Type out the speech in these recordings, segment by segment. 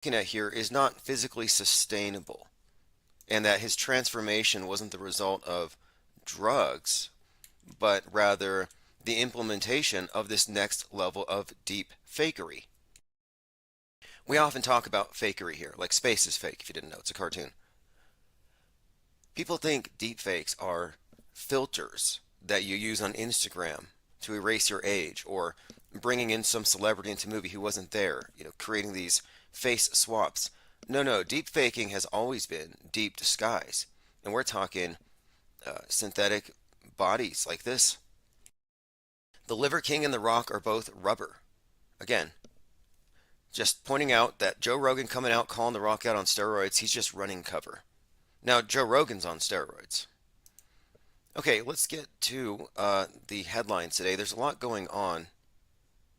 looking at here is not physically sustainable, and that his transformation wasn't the result of drugs, but rather the implementation of this next level of deep fakery. We often talk about fakery here, like space is fake, if you didn't know, it's a cartoon. People think deep fakes are filters that you use on Instagram to erase your age, or bringing in some celebrity into a movie who wasn't there, creating these face swaps. No, no, deep faking has always been deep disguise. And we're talking synthetic bodies like this. The Liver King and The Rock are both rubber. Again, just pointing out that Joe Rogan coming out calling The Rock out on steroids, he's just running cover. Now, Joe Rogan's on steroids. Okay, let's get to the headlines today. There's a lot going on,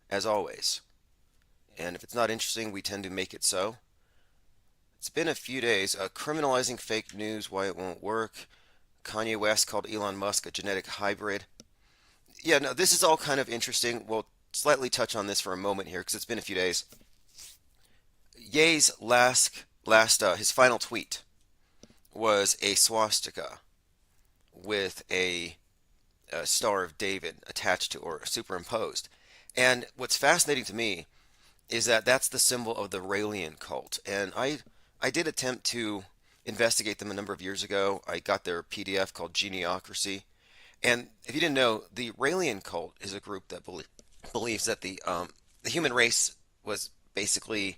as always. And if it's not interesting, we tend to make it so. It's been a few days. Criminalizing fake news, why it won't work. Kanye West called Elon Musk a genetic hybrid. Yeah, no, this is all kind of interesting. We'll slightly touch on this for a moment here because it's been a few days. Ye's his final tweet was a swastika with a Star of David attached to or superimposed. And what's fascinating to me is that that's the symbol of the Raelian cult. And I did attempt to investigate them a number of years ago. I got their PDF called Geneocracy. And if you didn't know, the Raelian cult is a group that believes that the human race was basically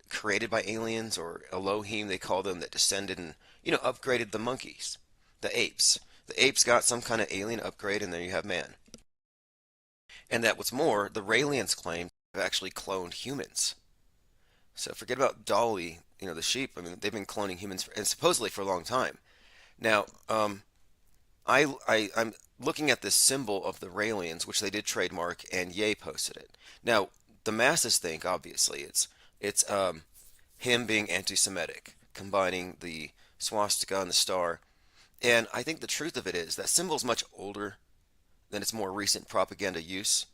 created by aliens, or Elohim they call them, that descended and upgraded the monkeys, the apes. The apes got some kind of alien upgrade, and there you have man. And that what's more, the Raelians claim to have actually cloned humans. So forget about Dolly, the sheep. I mean, they've been cloning humans and supposedly for a long time. Now, I'm looking at this symbol of the Raelians, which they did trademark, and Ye posted it. Now, the masses think obviously it's him being anti-Semitic, combining the swastika and the star. And I think the truth of it is that symbol is much older than its more recent propaganda use.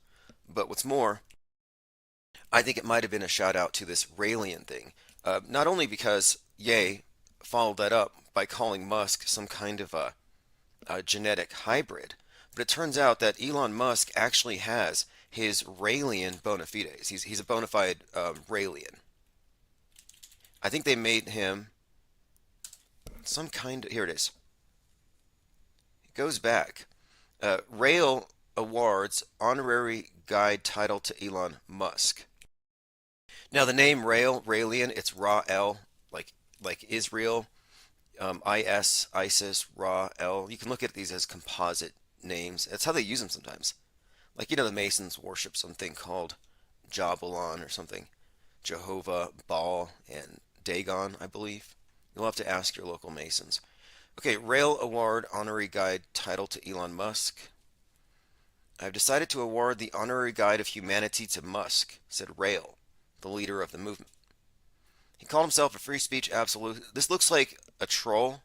But what's more, I think it might have been a shout out to this Raelian thing. Not only because Ye followed that up by calling Musk some kind of a genetic hybrid, but it turns out that Elon Musk actually has his Raelian bona fides. He's a bona fide Raelian. I think they made him some kind of, here it is. It goes back. Rail awards honorary guide title to Elon Musk. Now the name Raelian, it's Ra-El, like Israel, ISIS, Ra-El. You can look at these as composite names. That's how they use them sometimes. Like, the Masons worship something called Jabalon or something. Jehovah, Baal, and Dagon, I believe. You'll have to ask your local Masons. Okay, Rail Award Honorary Guide title to Elon Musk. I've decided to award the Honorary Guide of Humanity to Musk, said Rail, the leader of the movement. He called himself a free speech absolute. This looks like a troll.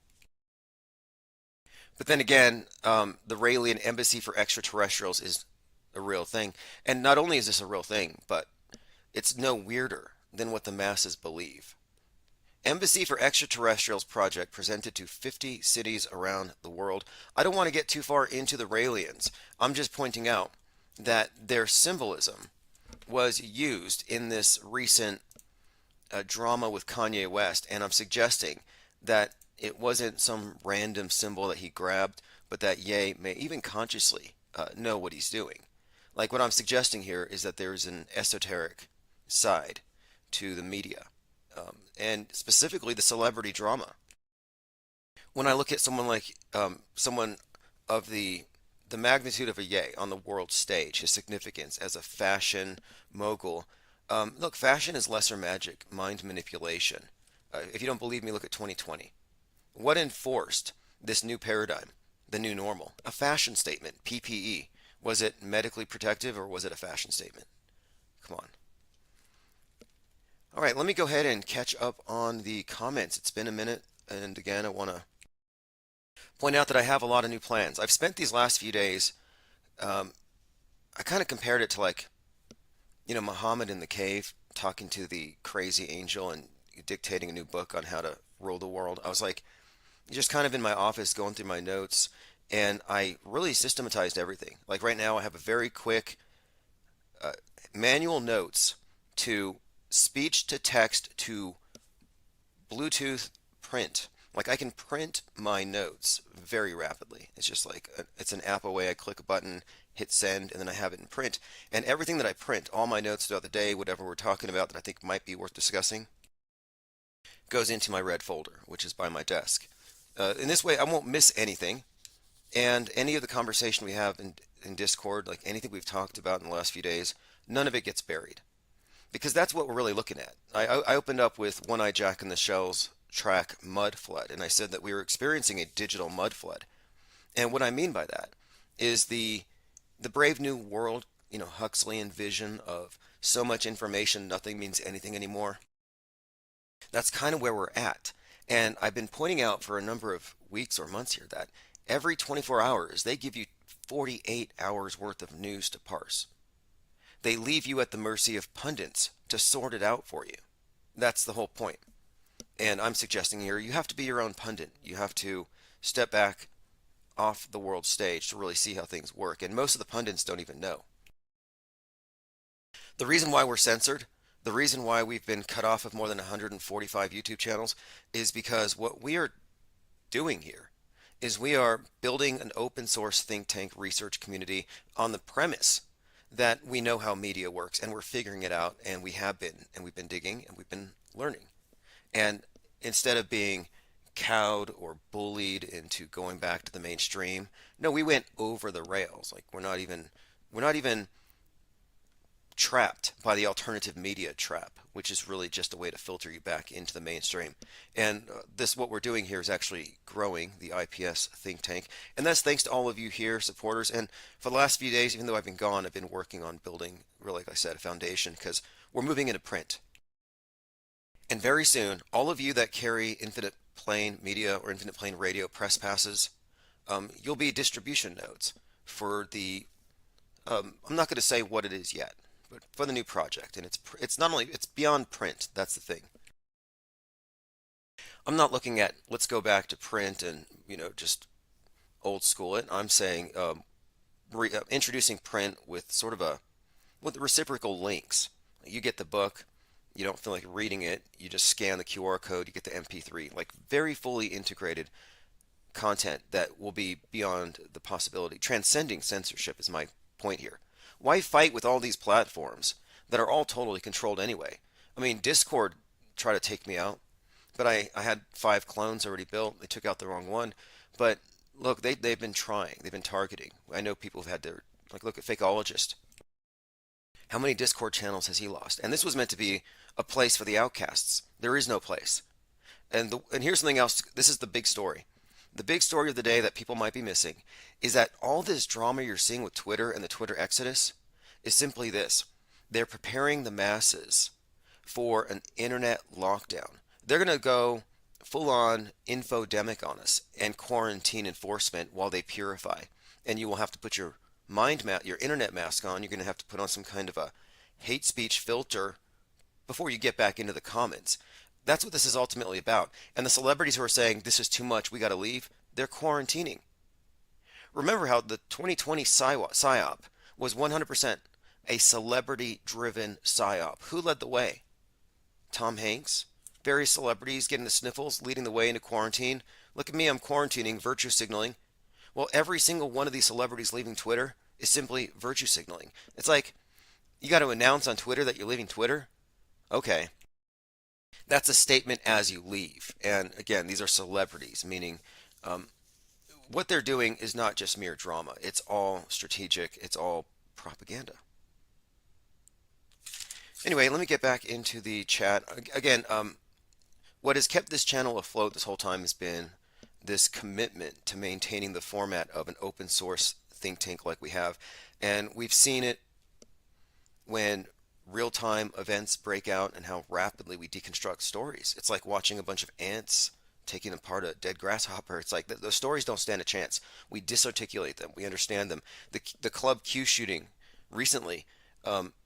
But then again, the Raelian Embassy for Extraterrestrials is a real thing. And not only is this a real thing, but it's no weirder than what the masses believe. Embassy for Extraterrestrials project presented to 50 cities around the world. I don't want to get too far into the Raelians. I'm just pointing out that their symbolism was used in this recent drama with Kanye West, and I'm suggesting that it wasn't some random symbol that he grabbed, but that Ye may even consciously know what he's doing. Like, what I'm suggesting here is that there's an esoteric side to the media, and specifically the celebrity drama. When I look at someone like someone of the magnitude of a Ye on the world stage, his significance as a fashion mogul. Look, fashion is lesser magic, mind manipulation. If you don't believe me, look at 2020. What enforced this new paradigm, the new normal? A fashion statement, PPE. Was it medically protective, or was it a fashion statement? Come on. All right, let me go ahead and catch up on the comments. It's been a minute, and again, I want to point out that I have a lot of new plans. I've spent these last few days, I kind of compared it to, like, Muhammad in the cave talking to the crazy angel and dictating a new book on how to rule the world. I was like, just kind of in my office going through my notes, and I really systematized everything. Like right now, I have a very quick uh, manual notes to speech to text to Bluetooth print. Like I can print my notes very rapidly. It's just like it's an app away. I click a button, hit send, and then I have it in print. And everything that I print, all my notes throughout the day, whatever we're talking about that I think might be worth discussing, goes into my red folder, which is by my desk. In this way, I won't miss anything. And any of the conversation we have in Discord, like anything we've talked about in the last few days, none of it gets buried. Because that's what we're really looking at. I opened up with One Eye Jack and the Shells track Mud Flood, and I said that we were experiencing a digital mud flood. And what I mean by that is the Brave New World, Huxleyan vision of so much information, nothing means anything anymore. That's kind of where we're at. And I've been pointing out for a number of weeks or months here that every 24 hours they give you 48 hours worth of news to parse. They leave you at the mercy of pundits to sort it out for you. That's the whole point. And I'm suggesting here you have to be your own pundit. You have to step back off the world stage to really see how things work. And most of the pundits don't even know. The reason why we're censored, the reason why we've been cut off of more than 145 YouTube channels is because what we are doing here is we are building an open source think tank research community on the premise that we know how media works and we're figuring it out, and we have been, and we've been digging and we've been learning. And instead of being cowed or bullied into going back to the mainstream, no, we went over the rails. Like we're not even trapped by the alternative media trap, which is really just a way to filter you back into the mainstream. And this, what we're doing here, is actually growing the IPS think tank, and that's thanks to all of you here, supporters. And for the last few days, even though I've been gone, I've been working on building, really, like I said, a foundation, because we're moving into print. And very soon, all of you that carry Infinite Plane Media or Infinite Plane Radio press passes, you'll be distribution nodes for the. I'm not going to say what it is yet, but for the new project. And it's not only, it's beyond print. That's the thing. I'm not looking at let's go back to print and just old school it. I'm saying introducing print with sort of with reciprocal links. You get the book, you don't feel like reading it, you just scan the QR code, you get the MP3, like very fully integrated content that will be beyond the possibility. Transcending censorship is my point here. Why fight with all these platforms that are all totally controlled anyway? I mean, Discord tried to take me out, but I had 5 clones already built. They took out the wrong one. But look, they've been trying. They've been targeting. I know people have had their, like, look at Fakeologist. How many Discord channels has he lost? And this was meant to be a place for the outcasts. There is no place. And here's something else. This is the big story. The big story of the day that people might be missing is that all this drama you're seeing with Twitter and the Twitter exodus is simply this. They're preparing the masses for an internet lockdown. They're going to go full-on infodemic on us and quarantine enforcement while they purify. And you will have to put your your internet mask on. You're going to have to put on some kind of a hate speech filter before you get back into the comments. That's what this is ultimately about. And the celebrities who are saying this is too much, we got to leave, they're quarantining. Remember how the 2020 PSYOP was 100% a celebrity-driven PSYOP. Who led the way? Tom Hanks? Various celebrities getting the sniffles, leading the way into quarantine. Look at me, I'm quarantining, virtue signaling. Well, every single one of these celebrities leaving Twitter is simply virtue signaling. It's like, you got to announce on Twitter that you're leaving Twitter? Okay. That's a statement as you leave. And again, these are celebrities, meaning what they're doing is not just mere drama. It's all strategic. It's all propaganda. Anyway, let me get back into the chat. Again, what has kept this channel afloat this whole time has been this commitment to maintaining the format of an open source think tank like we have. And we've seen it when real-time events break out and how rapidly we deconstruct stories. It's like watching a bunch of ants taking apart a dead grasshopper. It's like those stories don't stand a chance. We disarticulate them. We understand them. The Club Q shooting recently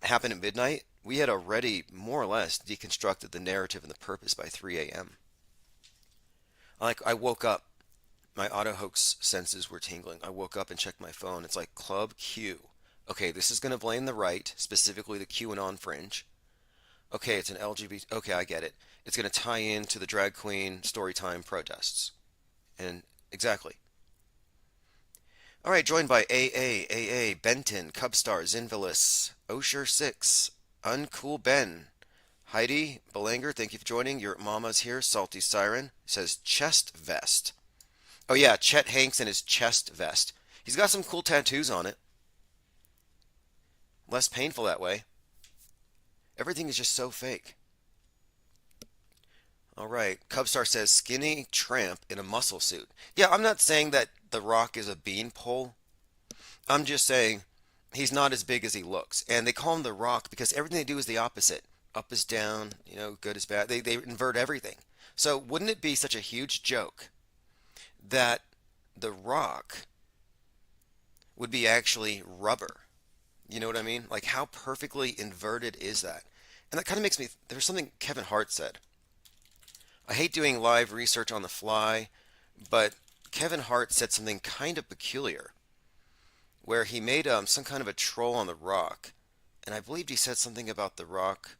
happened at midnight. We had already more or less deconstructed the narrative and the purpose by 3 a.m. Like I woke up, my auto hoax senses were tingling. I woke up and checked my phone. It's like Club Q. Okay, this is going to blame the right, specifically the QAnon fringe. Okay, it's an LGBT. Okay, I get it. It's going to tie into the drag queen storytime protests. And exactly. All right, joined by AA, Benton, Cubstar, Zinvilis, Osher6, Uncool Ben, Heidi, Belanger, thank you for joining. Your mama's here. Salty Siren says chest vest. Oh, yeah, Chet Hanks and his chest vest. He's got some cool tattoos on it. Less painful that way. Everything is just so fake. All right. Cubstar says skinny tramp in a muscle suit. Yeah, I'm not saying that The Rock is a beanpole. I'm just saying he's not as big as he looks. And they call him The Rock because everything they do is the opposite. Up is down, good is bad. They invert everything. So wouldn't it be such a huge joke that The Rock would be actually rubber? You know what I mean? Like how perfectly inverted is that? And that kind of makes me, there's something Kevin Hart said. I hate doing live research on the fly, but Kevin Hart said something kind of peculiar where he made some kind of a troll on The Rock. And I believed he said something about The Rock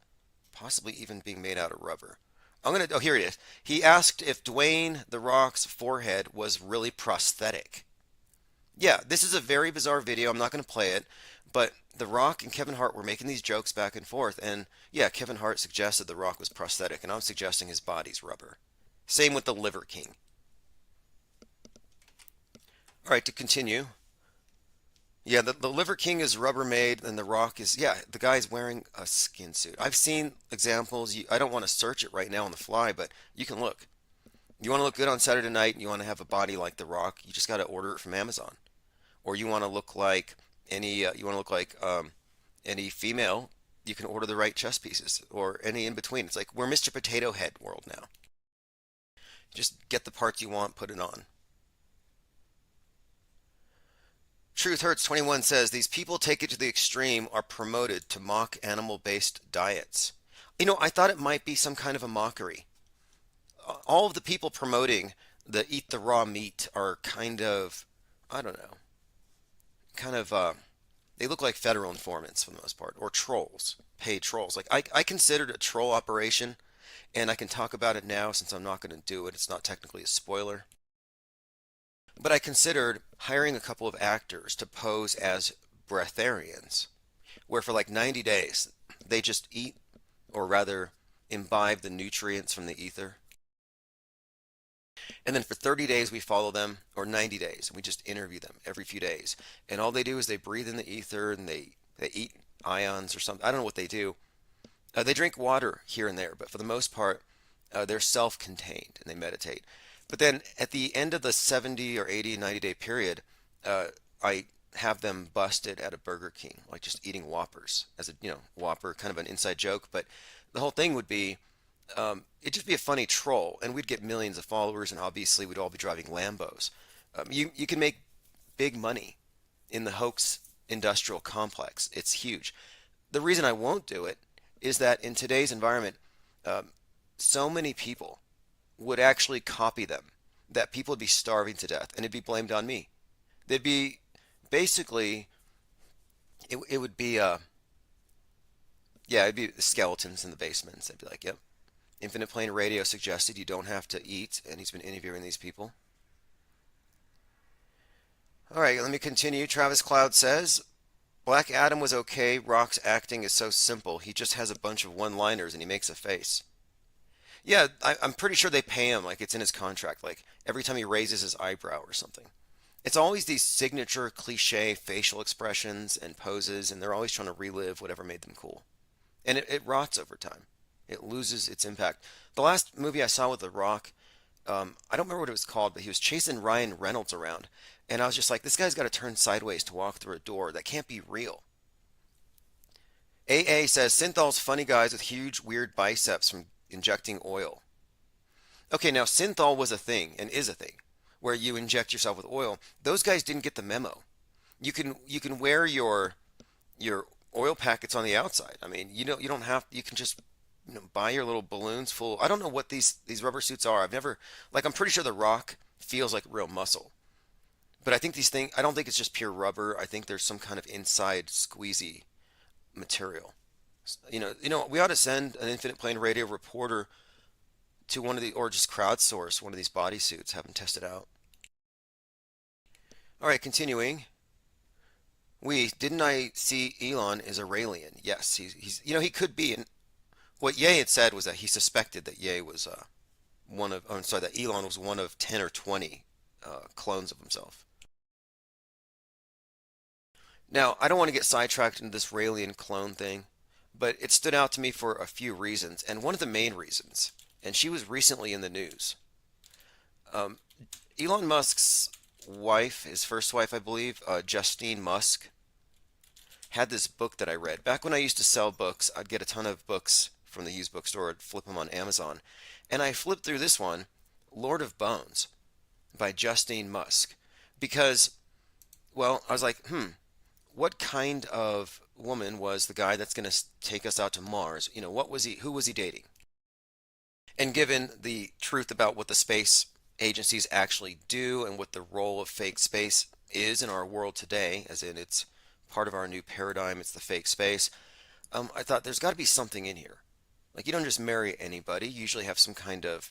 possibly even being made out of rubber. Oh, here it is. He asked if Dwayne The Rock's forehead was really prosthetic. Yeah, this is a very bizarre video. I'm not going to play it, but The Rock and Kevin Hart were making these jokes back and forth, and yeah, Kevin Hart suggested The Rock was prosthetic, and I'm suggesting his body's rubber. Same with the Liver King. All right, to continue. Yeah, the Liver King is Rubbermaid, and the Rock is, yeah, the guy's wearing a skin suit. I've seen examples. I don't want to search it right now on the fly, but you can look. You want to look good on Saturday night, and you want to have a body like The Rock, you just got to order it from Amazon. Or you want to look like any female, you can order the right chest pieces, or any in between. It's like we're Mr. Potato Head world now. Just get the parts you want, put it on. Truth Hurts 21 says these people take it to the extreme are promoted to mock animal-based diets. I thought it might be some kind of a mockery. All of the people promoting the eat the raw meat are kind of, I don't know, they look like federal informants for the most part, or trolls, paid trolls. Like I considered a troll operation, and I can talk about it now since I'm not going to do it. It's not technically a spoiler. But I considered hiring a couple of actors to pose as breatharians, where for like 90 days they just eat, or rather imbibe the nutrients from the ether. And then for 30 days we follow them, or 90 days, and we just interview them every few days. And all they do is they breathe in the ether and they eat ions or something. I don't know what they do. They drink water here and there, but for the most part, they're self-contained and they meditate. But then at the end of the 70 or 80, 90-day period, I have them busted at a Burger King, like just eating Whoppers as a, Whopper, kind of an inside joke. But the whole thing would be, it'd just be a funny troll, and we'd get millions of followers, and obviously we'd all be driving Lambos. You can make big money in the hoax industrial complex. It's huge. The reason I won't do it is that in today's environment, so many people would actually copy them that people would be starving to death, and it'd be blamed on me. They'd be basically, it would be, yeah, it'd be the skeletons in the basements. They'd be like, yep. Infinite Plane Radio suggested you don't have to eat, and he's been interviewing these people. All right, let me continue. Travis Cloud says, Black Adam was okay. Rock's acting is so simple. He just has a bunch of one-liners and he makes a face. Yeah, I'm pretty sure they pay him, like it's in his contract, like every time he raises his eyebrow or something. It's always these signature cliche facial expressions and poses, and they're always trying to relive whatever made them cool. And it rots over time. It loses its impact. The last movie I saw with The Rock, I don't remember what it was called, but he was chasing Ryan Reynolds around. And I was just like, this guy's got to turn sideways to walk through a door. That can't be real. AA says, Synthol's funny guys with huge, weird biceps from injecting oil. Okay, now Synthol was a thing, and is a thing, where you inject yourself with oil. Those guys didn't get the memo. You can wear your oil packets on the outside. I mean, you don't have, you can just, buy your little balloons full. I don't know what these rubber suits are. I've never, like, I'm pretty sure The Rock feels like real muscle. But I think these things, I don't think it's just pure rubber. I think there's some kind of inside squeezy material. We ought to send an infinite plane radio reporter to one of the, or just crowdsource one of these bodysuits, have them tested out. All right, continuing. Didn't I see Elon is a Raelian? Yes, he could be. And what Ye had said was that he suspected that Ye was I'm sorry, that Elon was one of 10 or 20 clones of himself. Now, I don't want to get sidetracked into this Raelian clone thing, but it stood out to me for a few reasons, and one of the main reasons, and she was recently in the news. Um, Elon Musk's wife, his first wife, I believe, Justine Musk, had this book that I read. Back when I used to sell books, I'd get a ton of books from the used bookstore, I'd flip them on Amazon. And I flipped through this one, Lord of Bones, by Justine Musk. Because, well, I was like, what kind of woman was the guy that's going to take us out to Mars? Who was he dating? And given the truth about what the space agencies actually do and what the role of fake space is in our world today, as in it's part of our new paradigm, it's the fake space, I thought there's got to be something in here. Like, you don't just marry anybody, you usually have some kind of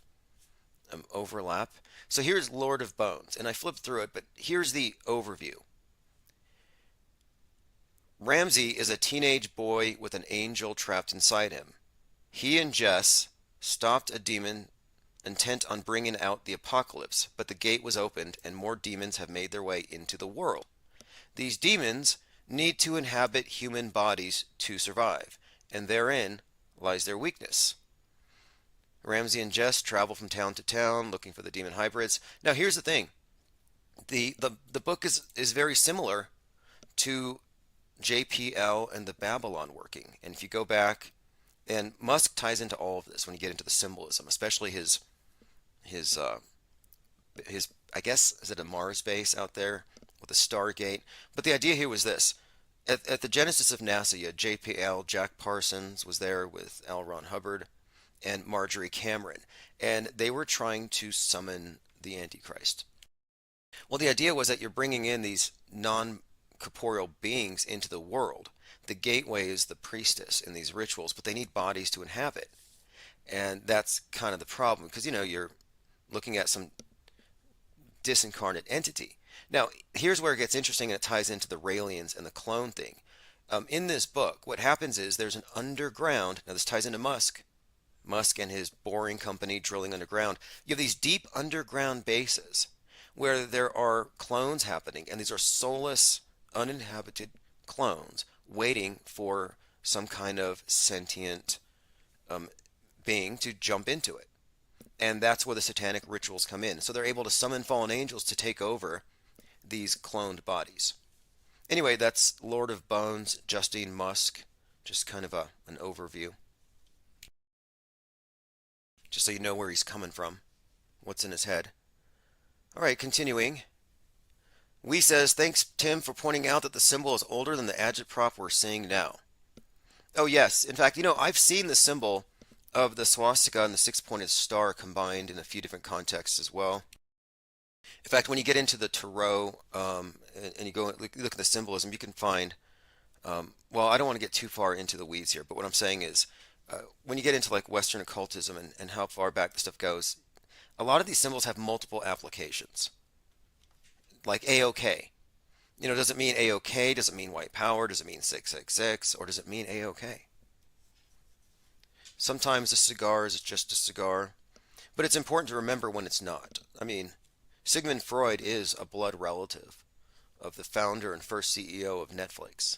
overlap. So here's Lord of Bones, and I flipped through it, but here's the overview. Ramsey is a teenage boy with an angel trapped inside him. He and Jess stopped a demon intent on bringing out the apocalypse, but the gate was opened and more demons have made their way into the world. These demons need to inhabit human bodies to survive, and therein lies their weakness. Ramsey and Jess travel from town to town looking for the demon hybrids. Now here's the thing. The book is very similar to JPL and the Babylon working. And if you go back, and Musk ties into all of this when you get into the symbolism, especially his I guess, is it a Mars base out there with a Stargate? But the idea here was this. At the genesis of NASA, you had JPL, Jack Parsons was there with L. Ron Hubbard and Marjorie Cameron, and they were trying to summon the Antichrist. Well, the idea was that you're bringing in these non-corporeal beings into the world. The gateway is the priestess in these rituals, but they need bodies to inhabit. And that's kind of the problem, because you're looking at some disincarnate entity. Now, here's where it gets interesting, and it ties into the Raelians and the clone thing. In this book, what happens is there's an underground, now this ties into Musk and his boring company drilling underground. You have these deep underground bases where there are clones happening, and these are soulless, uninhabited clones waiting for some kind of sentient being to jump into it. And that's where the satanic rituals come in. So they're able to summon fallen angels to take over these cloned bodies. Anyway, that's Lord of Bones, Justine Musk. Just kind of an overview. Just so you know where he's coming from, what's in his head. All right, continuing. We says, thanks, Tim, for pointing out that the symbol is older than the agitprop we're seeing now. Oh, yes. In fact, I've seen the symbol of the swastika and the six-pointed star combined in a few different contexts as well. In fact, when you get into the Tarot and you go and look at the symbolism, you can find, well, I don't want to get too far into the weeds here, but what I'm saying is, when you get into like Western occultism and how far back the stuff goes, a lot of these symbols have multiple applications. Like A-OK. Does it mean A-OK? Does it mean white power? Does it mean 666? Or does it mean A-OK? Sometimes a cigar is just a cigar, but it's important to remember when it's not. I mean, Sigmund Freud is a blood relative of the founder and first CEO of Netflix.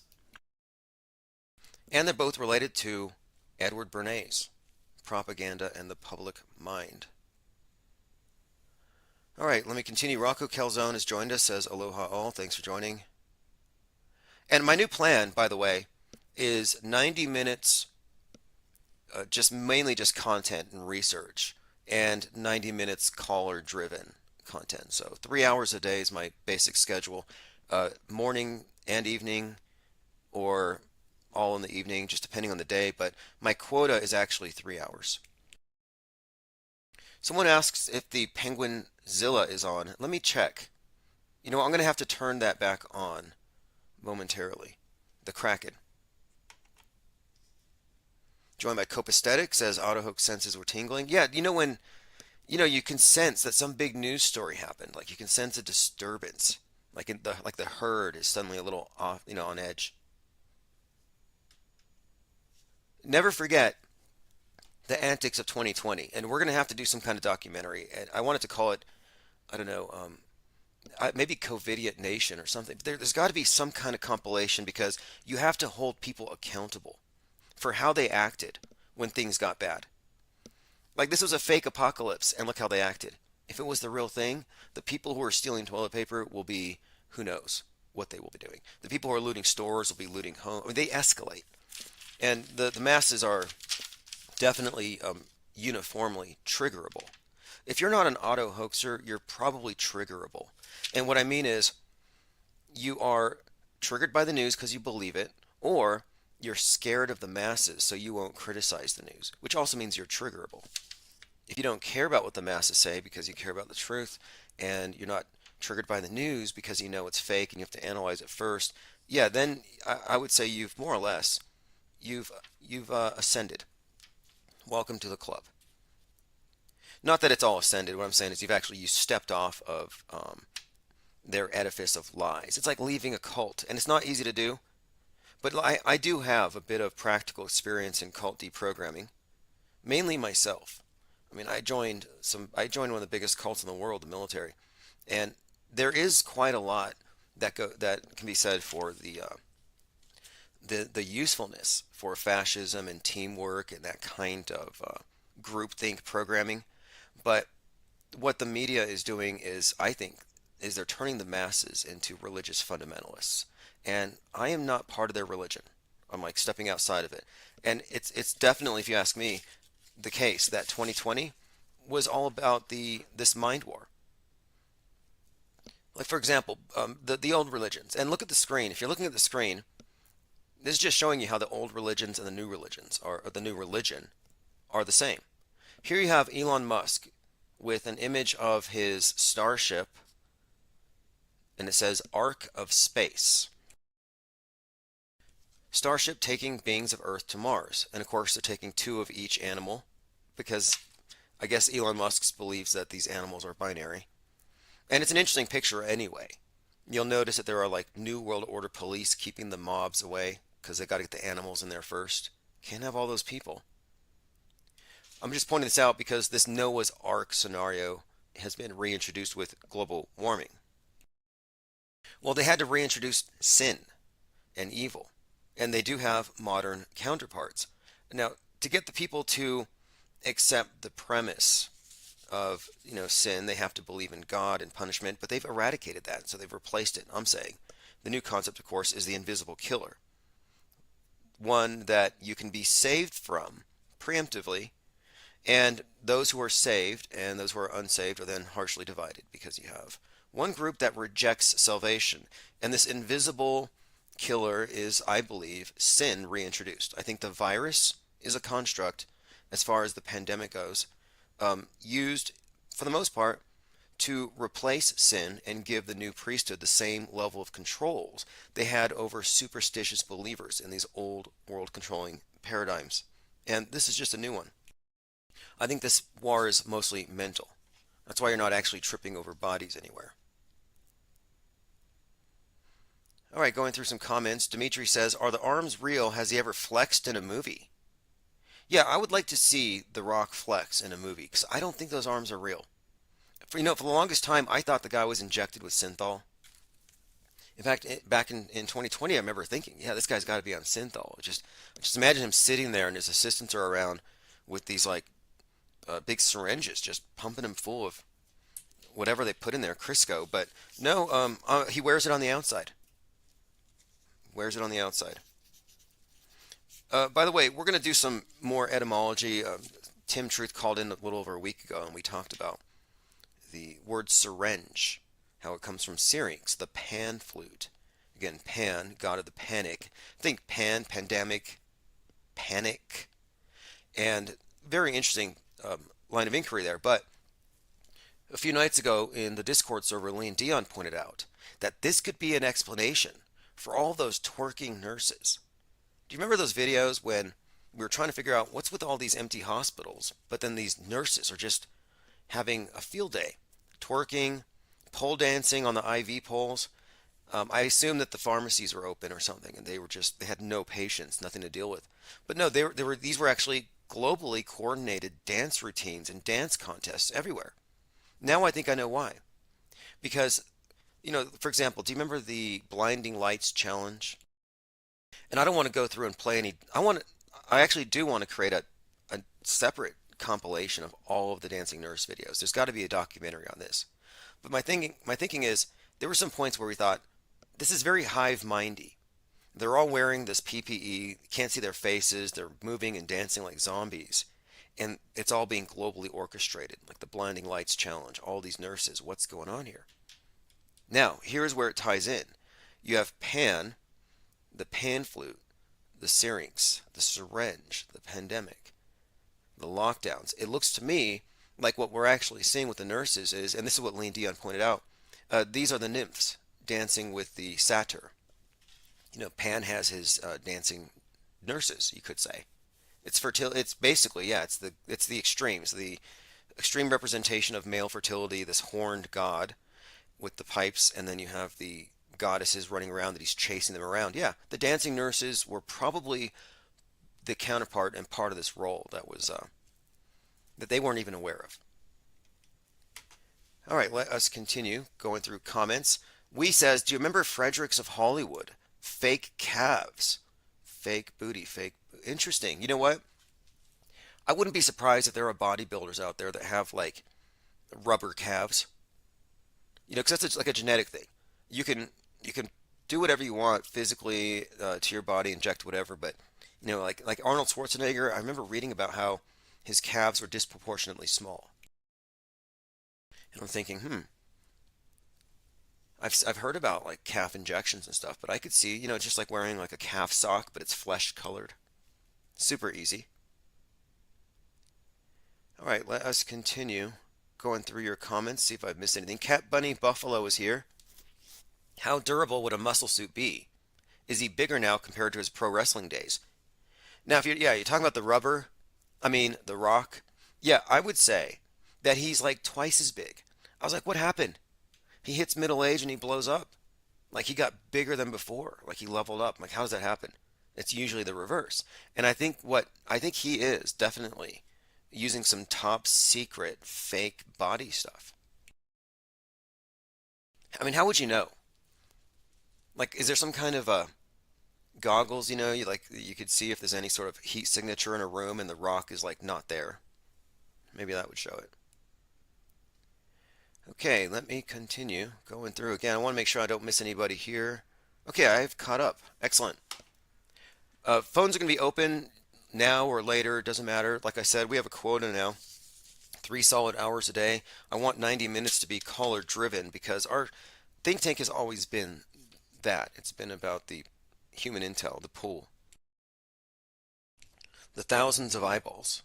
And they're both related to Edward Bernays, Propaganda and the Public Mind. All right, let me continue. Rocco Calzone has joined us, says aloha all. Thanks for joining. And my new plan, by the way, is 90 minutes, mainly just content and research, and 90 minutes caller-driven content. So 3 hours a day is my basic schedule, morning and evening, or all in the evening, just depending on the day, but my quota is actually 3 hours. Someone asks if the Penguinzilla is on. Let me check. You know, I'm going to have to turn that back on momentarily. The Kraken. Joined by Copaesthetic says Autohook senses were tingling. Yeah, you know when you can sense that some big news story happened. Like you can sense a disturbance. Like the herd is suddenly a little off, on edge. Never forget the antics of 2020, and we're going to have to do some kind of documentary. And I wanted to call it, I don't know, maybe COVIDiot Nation or something. There's got to be some kind of compilation because you have to hold people accountable for how they acted when things got bad. Like this was a fake apocalypse, and look how they acted. If it was the real thing, the people who are stealing toilet paper will be, who knows what they will be doing. The people who are looting stores will be looting home. I mean, they escalate. And the masses are definitely uniformly triggerable. If you're not an auto hoaxer, you're probably triggerable. And what I mean is, you are triggered by the news because you believe it, or you're scared of the masses so you won't criticize the news, which also means you're triggerable. If you don't care about what the masses say because you care about the truth, and you're not triggered by the news because you know it's fake and you have to analyze it first, yeah, then I would say you've more or less you've ascended. Welcome to the club. Not that it's all ascended. What I'm saying is you stepped off of their edifice of lies. It's like leaving a cult, and it's not easy to do. But I do have a bit of practical experience in cult deprogramming, mainly myself. I mean, I joined one of the biggest cults in the world, the military, and there is quite a lot that can be said for the usefulness for fascism and teamwork and that kind of groupthink programming. But what the media is doing is, I think, is they're turning the masses into religious fundamentalists. And I am not part of their religion. I'm like stepping outside of it. And it's definitely, if you ask me, the case that 2020 was all about this mind war. Like for example, the old religions. And look at the screen. If you're looking at the screen, this is just showing you how the old religions and the new religions or the new religion are the same. Here you have Elon Musk with an image of his starship, and it says Ark of Space. Starship taking beings of Earth to Mars. And of course, they're taking two of each animal because I guess Elon Musk believes that these animals are binary. And it's an interesting picture anyway. You'll notice that there are like New World Order police keeping the mobs away because they got to get the animals in there first. Can't have all those people. I'm just pointing this out because this Noah's Ark scenario has been reintroduced with global warming. Well, they had to reintroduce sin and evil, and they do have modern counterparts. Now, to get the people to accept the premise of sin, they have to believe in God and punishment, but they've eradicated that, so they've replaced it. I'm saying the new concept, of course, is the invisible killer, one that you can be saved from preemptively, and those who are saved and those who are unsaved are then harshly divided because you have one group that rejects salvation, and this invisible killer is, I believe, sin reintroduced. I think the virus is a construct, as far as the pandemic goes, used for the most part to replace sin and give the new priesthood the same level of controls they had over superstitious believers in these old world controlling paradigms. And this is just a new one. I think this war is mostly mental. That's why you're not actually tripping over bodies anywhere. All right, going through some comments. Dimitri says, are the arms real? Has he ever flexed in a movie? Yeah, I would like to see The Rock flex in a movie because I don't think those arms are real. For the longest time, I thought the guy was injected with synthol. In fact, back in 2020, I remember thinking, yeah, this guy's got to be on synthol. Just imagine him sitting there and his assistants are around with these like big syringes, just pumping him full of whatever they put in there, Crisco. But no, he wears it on the outside. Wears it on the outside. By the way, we're going to do some more etymology. Tim Truth called in a little over a week ago, and we talked about the word syringe, how it comes from syrinx, the pan flute. again, Pan, god of the panic. Think Pan, pandemic, panic, and very interesting line of inquiry there. But a few nights ago in the Discord server, Lean Dion pointed out that this could be an explanation for all those twerking nurses. Do you remember those videos when we were trying to figure out what's with all these empty hospitals, but then these nurses are just having a field day, twerking, pole dancing on the IV poles? I assumed that the pharmacies were open or something, and they had no patients, nothing to deal with. But no, these were actually globally coordinated dance routines and dance contests everywhere. Now I think I know why. Because, for example, do you remember the blinding lights challenge? And I don't want to go through and play any. I actually do want to create a separate compilation of all of the dancing nurse videos. There's got to be a documentary on this. But my thinking is there were some points where we thought this is very hive-mindy. They're all wearing this PPE, can't see their faces, they're moving and dancing like zombies. And it's all being globally orchestrated, like the blinding lights challenge, all these nurses. What's going on here? Now, here's where it ties in. You have Pan, the pan flute, the syrinx, the syringe, the pandemic, the lockdowns. It looks to me like what we're actually seeing with the nurses is, and this is what Lean Dion pointed out, these are the nymphs dancing with the satyr. Pan has his dancing nurses, you could say. It's fertility. It's basically, yeah, it's the extremes, the extreme representation of male fertility. This horned god with the pipes, and then you have the goddesses running around that he's chasing them around. Yeah, the dancing nurses were probably the counterpart and part of this role that they weren't even aware of. All right, let us continue going through comments. We says, do you remember Fredericks of Hollywood? Fake calves, fake booty, fake. Interesting. You know what? I wouldn't be surprised if there are bodybuilders out there that have like rubber calves. Because that's like a genetic thing. You can do whatever you want physically to your body, inject whatever, but like Arnold Schwarzenegger, I remember reading about how his calves were disproportionately small. And I'm thinking, I've heard about like calf injections and stuff, but I could see, just like wearing like a calf sock, but it's flesh colored. Super easy. All right, let us continue going through your comments, see if I've missed anything. Cat Bunny Buffalo is here. How durable would a muscle suit be? Is he bigger now compared to his pro wrestling days? Now, if you're talking about the rubber, the Rock. Yeah, I would say that he's like twice as big. I was like, what happened? He hits middle age and he blows up. Like he got bigger than before. Like he leveled up. Like how does that happen? It's usually the reverse. And I think he is definitely using some top secret fake body stuff. How would you know? Like, is there some kind of goggles, you could see if there's any sort of heat signature in a room and the Rock is like not there. Maybe that would show it. Okay, let me continue going through again. I want to make sure I don't miss anybody here. Okay, I've caught up. Excellent. Phones are going to be open now or later, doesn't matter. Like I said, we have a quota now. 3 solid hours a day. I want 90 minutes to be caller driven because our think tank has always been that. It's been about the human intel, the pool. The thousands of eyeballs,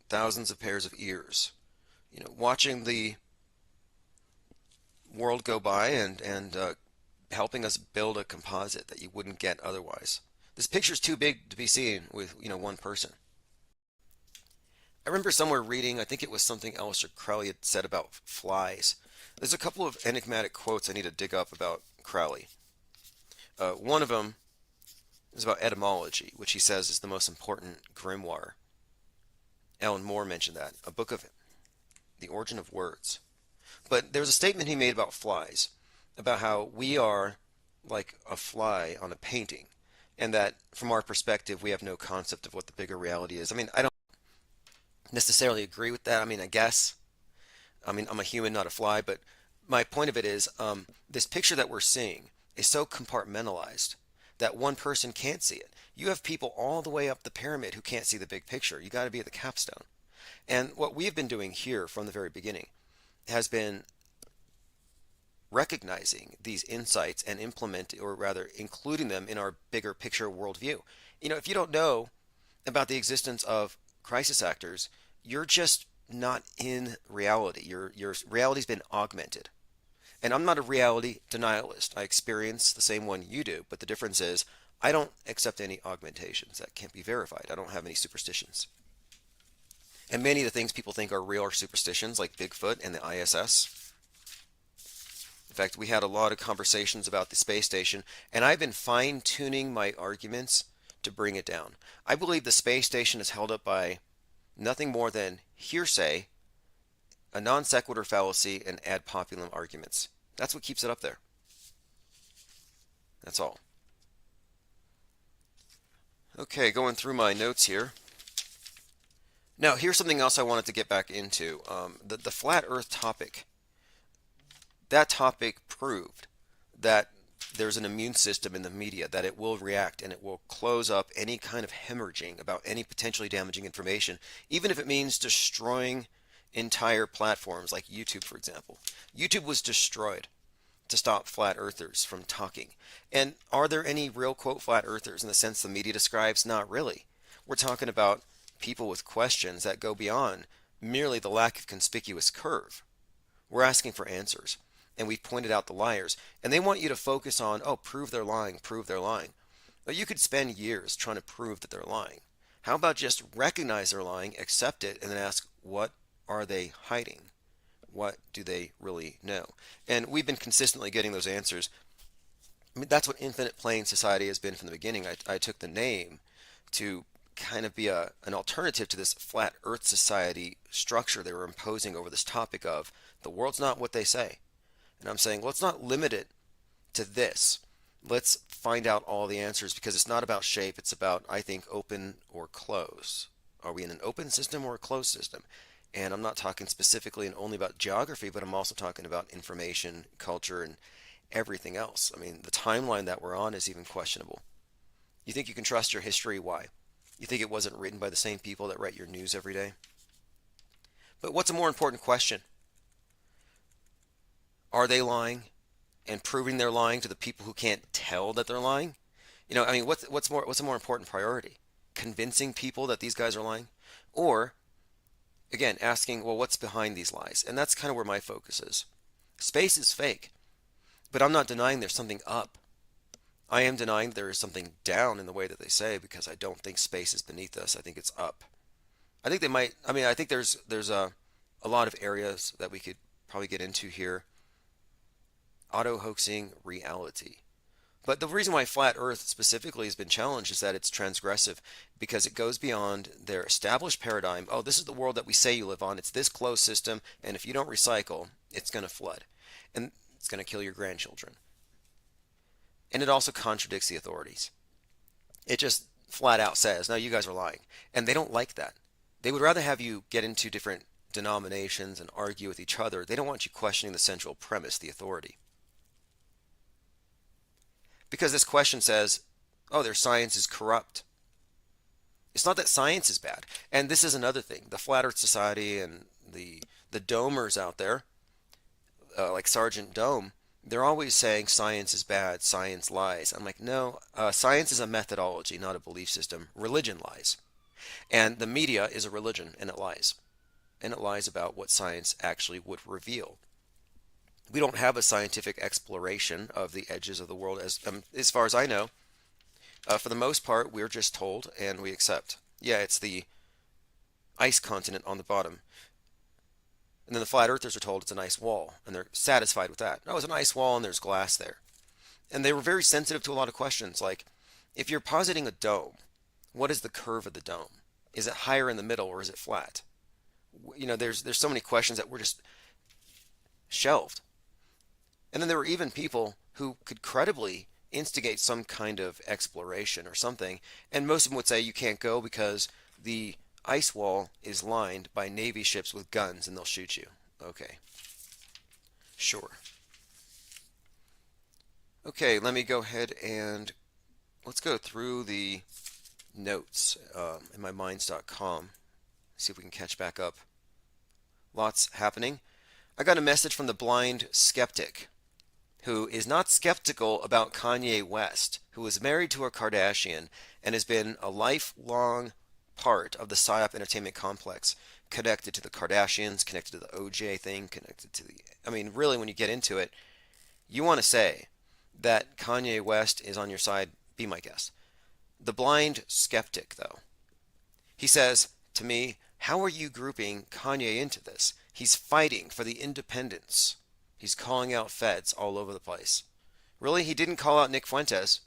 thousands of pairs of ears. Watching the world go by and helping us build a composite that you wouldn't get otherwise. This picture's too big to be seen with, one person. I remember somewhere reading, I think it was something else Crowley had said about flies. There's a couple of enigmatic quotes I need to dig up about Crowley. One of them is about etymology, which he says is the most important grimoire. Alan Moore mentioned that, a book of the origin of words. But there was a statement he made about flies, about how we are like a fly on a painting, and that from our perspective, we have no concept of what the bigger reality is. I don't necessarily agree with that. I guess. I'm a human, not a fly, but my point of it is this picture that we're seeing is so compartmentalized that one person can't see it. You have people all the way up the pyramid who can't see the big picture. You got to be at the capstone. And what we've been doing here from the very beginning has been recognizing these insights and implementing, or rather including them in our bigger picture worldview. If you don't know about the existence of crisis actors, you're just not in reality. Your reality's been augmented. And I'm not a reality denialist. I experience the same one you do, but the difference is I don't accept any augmentations that can't be verified. I don't have any superstitions. And many of the things people think are real are superstitions, like Bigfoot and the ISS. In fact, we had a lot of conversations about the space station, and I've been fine-tuning my arguments to bring it down. I believe the space station is held up by nothing more than hearsay, a non sequitur fallacy, and ad populum arguments. That's what keeps it up there. That's all. Okay, going through my notes here. Now, here's something else I wanted to get back into. The flat earth topic. That topic proved that there's an immune system in the media, that it will react and it will close up any kind of hemorrhaging about any potentially damaging information, even if it means destroying entire platforms like YouTube, for example. YouTube was destroyed to stop flat earthers from talking. And are there any real, quote, flat earthers in the sense the media describes? Not really. We're talking about people with questions that go beyond merely the lack of conspicuous curve. We're asking for answers, and we've pointed out the liars, and they want you to focus on, oh, prove they're lying, prove they're lying. But you could spend years trying to prove that they're lying. How about just recognize they're lying, accept it, and then ask, what are they hiding? What do they really know? And we've been consistently getting those answers. I mean, that's what Infinite Plane Society has been from the beginning. I took the name to kind of be an alternative to this flat earth society structure they were imposing over this topic of the world's not what they say. And I'm saying, let's not limit it to this. Let's find out all the answers, because it's not about shape. It's about, I think, open or close. Are we in an open system or a closed system? And I'm not talking specifically and only about geography, but I'm also talking about information, culture, and everything else. I mean, the timeline that we're on is even questionable. You think you can trust your history? Why? You think it wasn't written by the same people that write your news every day? But what's a more important question? Are they lying? And proving they're lying to the people who can't tell that they're lying? I mean, what's a more important priority? Convincing people that these guys are lying? Or, again, asking, well, what's behind these lies? And that's kind of where my focus is. Space is fake, but I'm not denying there's something up. I am denying there is something down in the way that they say, because I don't think space is beneath us. I think it's up. I think they might. I mean, I think there's a lot of areas that we could probably get into here. Auto-hoaxing reality. But the reason why Flat Earth specifically has been challenged is that it's transgressive, because it goes beyond their established paradigm. Oh, this is the world that we say you live on. It's this closed system, and if you don't recycle, it's going to flood. And it's going to kill your grandchildren. And it also contradicts the authorities. It just flat out says, no, you guys are lying. And they don't like that. They would rather have you get into different denominations and argue with each other. They don't want you questioning the central premise, the authority. Because this question says, oh, their science is corrupt. It's not that science is bad. And this is another thing. The Flat Earth Society and the domers out there, like Sergeant Dome, they're always saying science is bad, science lies. I'm like, no, science is a methodology, not a belief system. Religion lies. And the media is a religion, and it lies. And it lies about what science actually would reveal. We don't have a scientific exploration of the edges of the world, as far as I know. For the most part, we're just told and we accept. Yeah, it's the ice continent on the bottom. And then the flat earthers are told it's an ice wall, and they're satisfied with that. No, it's an ice wall and there's glass there. And they were very sensitive to a lot of questions, like, if you're positing a dome, what is the curve of the dome? Is it higher in the middle, or is it flat? There's so many questions that were just shelved. And then there were even people who could credibly instigate some kind of exploration or something, and most of them would say you can't go because the ice wall is lined by Navy ships with guns and they'll shoot you. Okay. Sure. Okay, let me go ahead and let's go through the notes in my minds.com. See if we can catch back up. Lots happening. I got a message from the blind skeptic. who is not skeptical about Kanye West, who is married to a Kardashian and has been a lifelong part of the PSYOP entertainment complex, connected to the Kardashians, connected to the OJ thing, connected to the. I mean, really, when you get into it, you want to say that Kanye West is on your side, be my guest. The blind skeptic, though, he says to me, how are you grouping Kanye into this? He's fighting for the independence. He's calling out feds all over the place. Really, he didn't call out Nick Fuentes.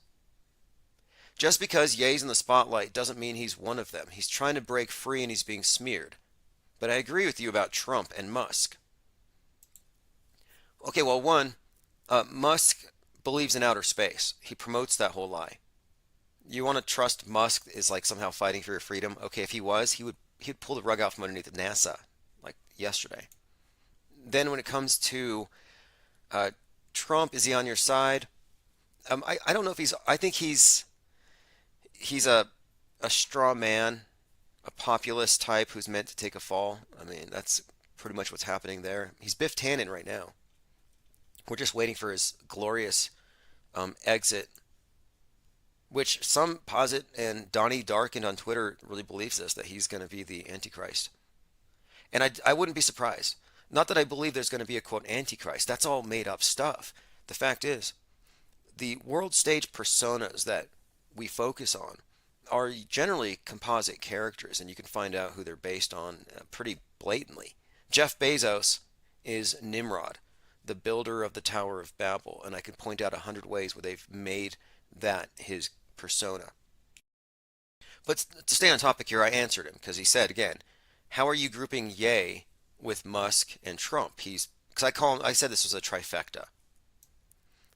Just because Ye's in the spotlight doesn't mean he's one of them. He's trying to break free and he's being smeared. But I agree with you about Trump and Musk. Okay, well, one, Musk believes in outer space. He promotes that whole lie. You want to trust Musk is like somehow fighting for your freedom? Okay, if he was, he'd pull the rug out from underneath NASA like yesterday. Then when it comes to uh, Trump, is he on your side? I don't know if he's. I think he's a straw man, a populist type who's meant to take a fall. I mean, that's pretty much what's happening there. He's Biff Tannen right now. We're just waiting for his glorious exit, which some posit, and Donnie Darkin on Twitter really believes this, that he's going to be the Antichrist. And I wouldn't be surprised. Not that I believe there's going to be a quote Antichrist. That's all made up stuff. The fact is, the world stage personas that we focus on are generally composite characters, and you can find out who they're based on pretty blatantly. Jeff Bezos is Nimrod, the builder of the Tower of Babel, and I can point out 100 ways where they've made that his persona. But to stay on topic here, I answered him because he said again, "How are you grouping Ye with Musk and Trump?" He's because I said this was a trifecta,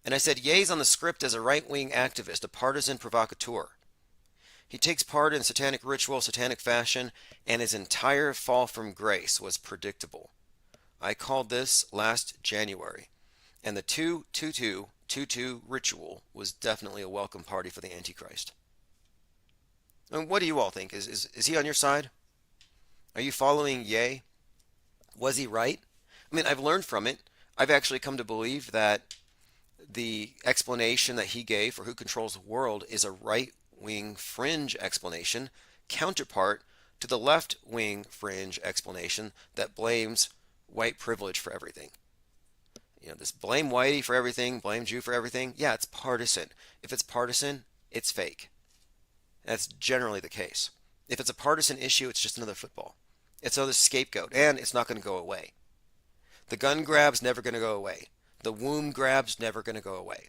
and I said Ye's on the script as a right-wing activist, a partisan provocateur. He takes part in satanic ritual, satanic fashion, and his entire fall from grace was predictable. I called this last January, and the 2-2-2-2-2 ritual was definitely a welcome party for the Antichrist. And what do you all think? Is he on your side? Are you following Ye? Was he right? I mean, I've learned from it. I've actually come to believe that the explanation that he gave for who controls the world is a right-wing fringe explanation, counterpart to the left-wing fringe explanation that blames white privilege for everything. You know, this blame whitey for everything, blame Jew for everything. Yeah, it's partisan. If it's partisan, it's fake. That's generally the case. If it's a partisan issue, it's just another football. It's another scapegoat, and it's not going to go away. The gun grab's never going to go away. The womb grab's never going to go away.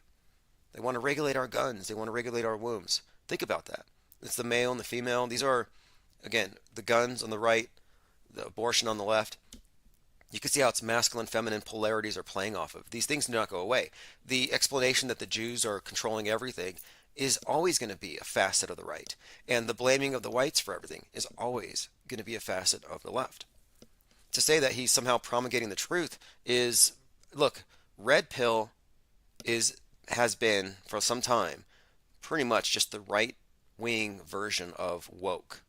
They want to regulate our guns. They want to regulate our wombs. Think about that. It's the male and the female. These are, again, the guns on the right, the abortion on the left. You can see how it's masculine, feminine polarities are playing off of. These things do not go away. The explanation that the Jews are controlling everything is always going to be a facet of the right. And the blaming of the whites for everything is always going to be a facet of the left. To say that he's somehow promulgating the truth is, look, red pill has been for some time pretty much just the right wing version of woke.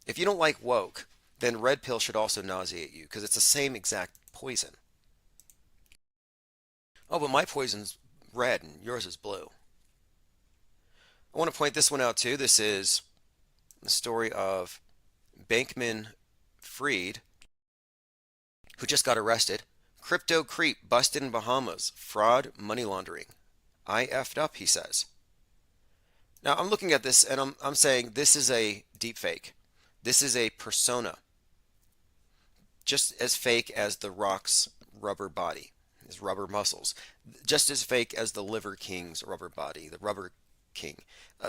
If you don't like woke, then red pill should also nauseate you because it's the same exact poison. Oh, but my poison's red and yours is blue. I want to point this one out too. This is the story of Bankman Fried, who just got arrested. Crypto creep busted in Bahamas. Fraud, money laundering. I effed up, he says. Now I'm looking at this and I'm saying this is a deep fake. This is a persona. Just as fake as the Rock's rubber body, his rubber muscles. Just as fake as the Liver King's rubber body, the Rubber King.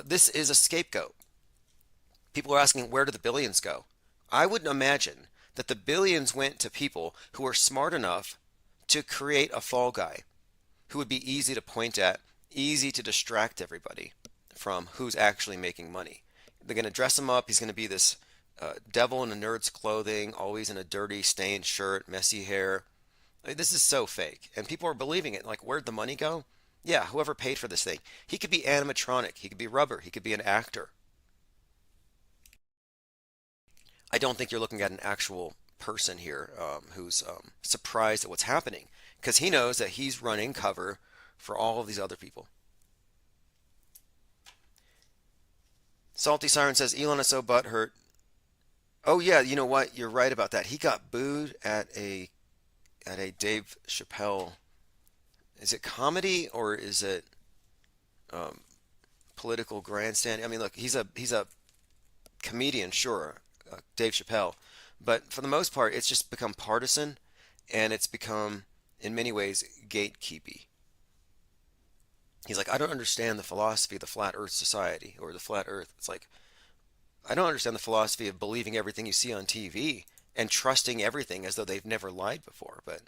This is a scapegoat. People are asking, where do the billions go? I would imagine that the billions went to people who are smart enough to create a fall guy who would be easy to point at, easy to distract everybody from who's actually making money. They're going to dress him up. He's going to be this devil in a nerd's clothing, always in a dirty, stained shirt, messy hair. I mean, this is so fake. And people are believing it. Like, where'd the money go? Yeah, whoever paid for this thing. He could be animatronic. He could be rubber. He could be an actor. I don't think you're looking at an actual person here who's surprised at what's happening because he knows that he's running cover for all of these other people. Salty Siren says Elon is so butthurt. Oh yeah, you know what? You're right about that. He got booed at a Dave Chappelle. Is it comedy or is it um, political grandstand? I mean, look, he's a comedian, sure, Dave Chappelle, but for the most part, it's just become partisan, and it's become, in many ways, gatekeepy. He's like, I don't understand the philosophy of the flat Earth society or the flat Earth. It's like, I don't understand the philosophy of believing everything you see on TV and trusting everything as though they've never lied before. But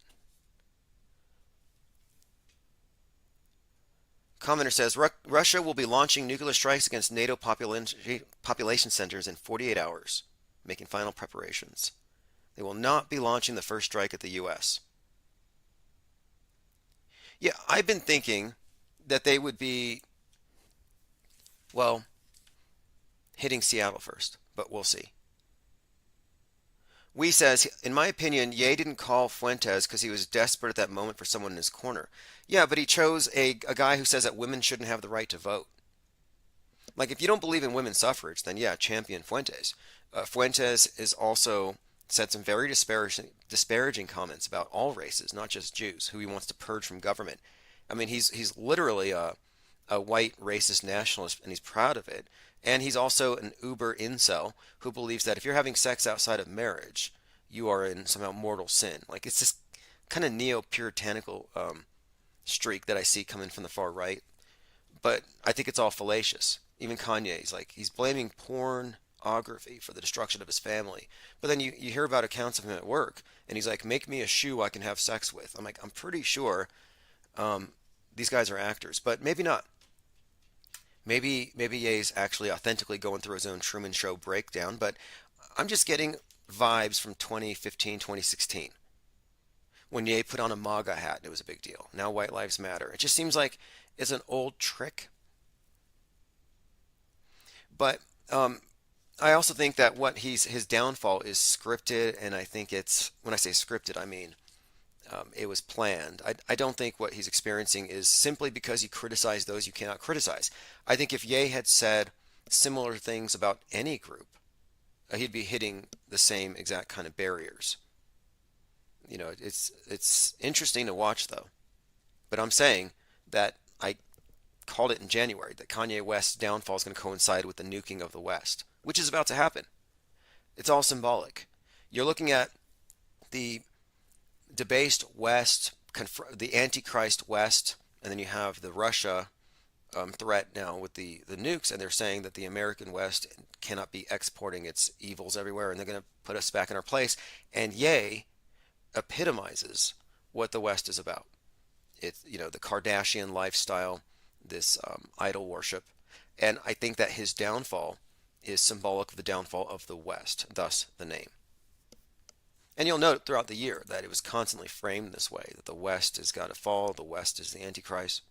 commenter says Russia will be launching nuclear strikes against NATO population centers in 48 hours, making final preparations. They will not be launching the first strike at the U.S. Yeah, I've been thinking that they would be, well, hitting Seattle first, but we'll see. Wee says, in my opinion, Ye didn't call Fuentes because he was desperate at that moment for someone in his corner. Yeah, but he chose a guy who says that women shouldn't have the right to vote. Like, if you don't believe in women's suffrage, then yeah, champion Fuentes. Fuentes is also said some very disparaging comments about all races, not just Jews, who he wants to purge from government. I mean, he's literally a white racist nationalist, and he's proud of it. And he's also an uber incel who believes that if you're having sex outside of marriage, you are in somehow mortal sin. Like, it's this kind of neo-puritanical streak that I see coming from the far right. But I think it's all fallacious. Even Kanye, he's blaming pornography for the destruction of his family. But then you hear about accounts of him at work, and he's like, make me a shoe I can have sex with. I'm like, I'm pretty sure um, these guys are actors, but maybe not. Maybe Ye's actually authentically going through his own Truman Show breakdown, but I'm just getting vibes from 2015, 2016 when Ye put on a MAGA hat and it was a big deal. Now White Lives Matter. It just seems like it's an old trick. But I also think that his downfall is scripted, and I think it's, when I say scripted, I mean it was planned. I don't think what he's experiencing is simply because he criticized those you cannot criticize. I think if Ye had said similar things about any group, he'd be hitting the same exact kind of barriers. You know, it's interesting to watch though. But I'm saying that I called it in January that Kanye West's downfall is going to coincide with the nuking of the West, which is about to happen. It's all symbolic. You're looking at the debased West, the Antichrist West, and then you have the Russia threat now with the nukes, and they're saying that the American West cannot be exporting its evils everywhere, and they're going to put us back in our place. And Ye epitomizes what the West is about. It's, you know, the Kardashian lifestyle, this idol worship, and I think that his downfall is symbolic of the downfall of the West, thus the name. And you'll note throughout the year that it was constantly framed this way, that the West has got to fall, the West is the Antichrist.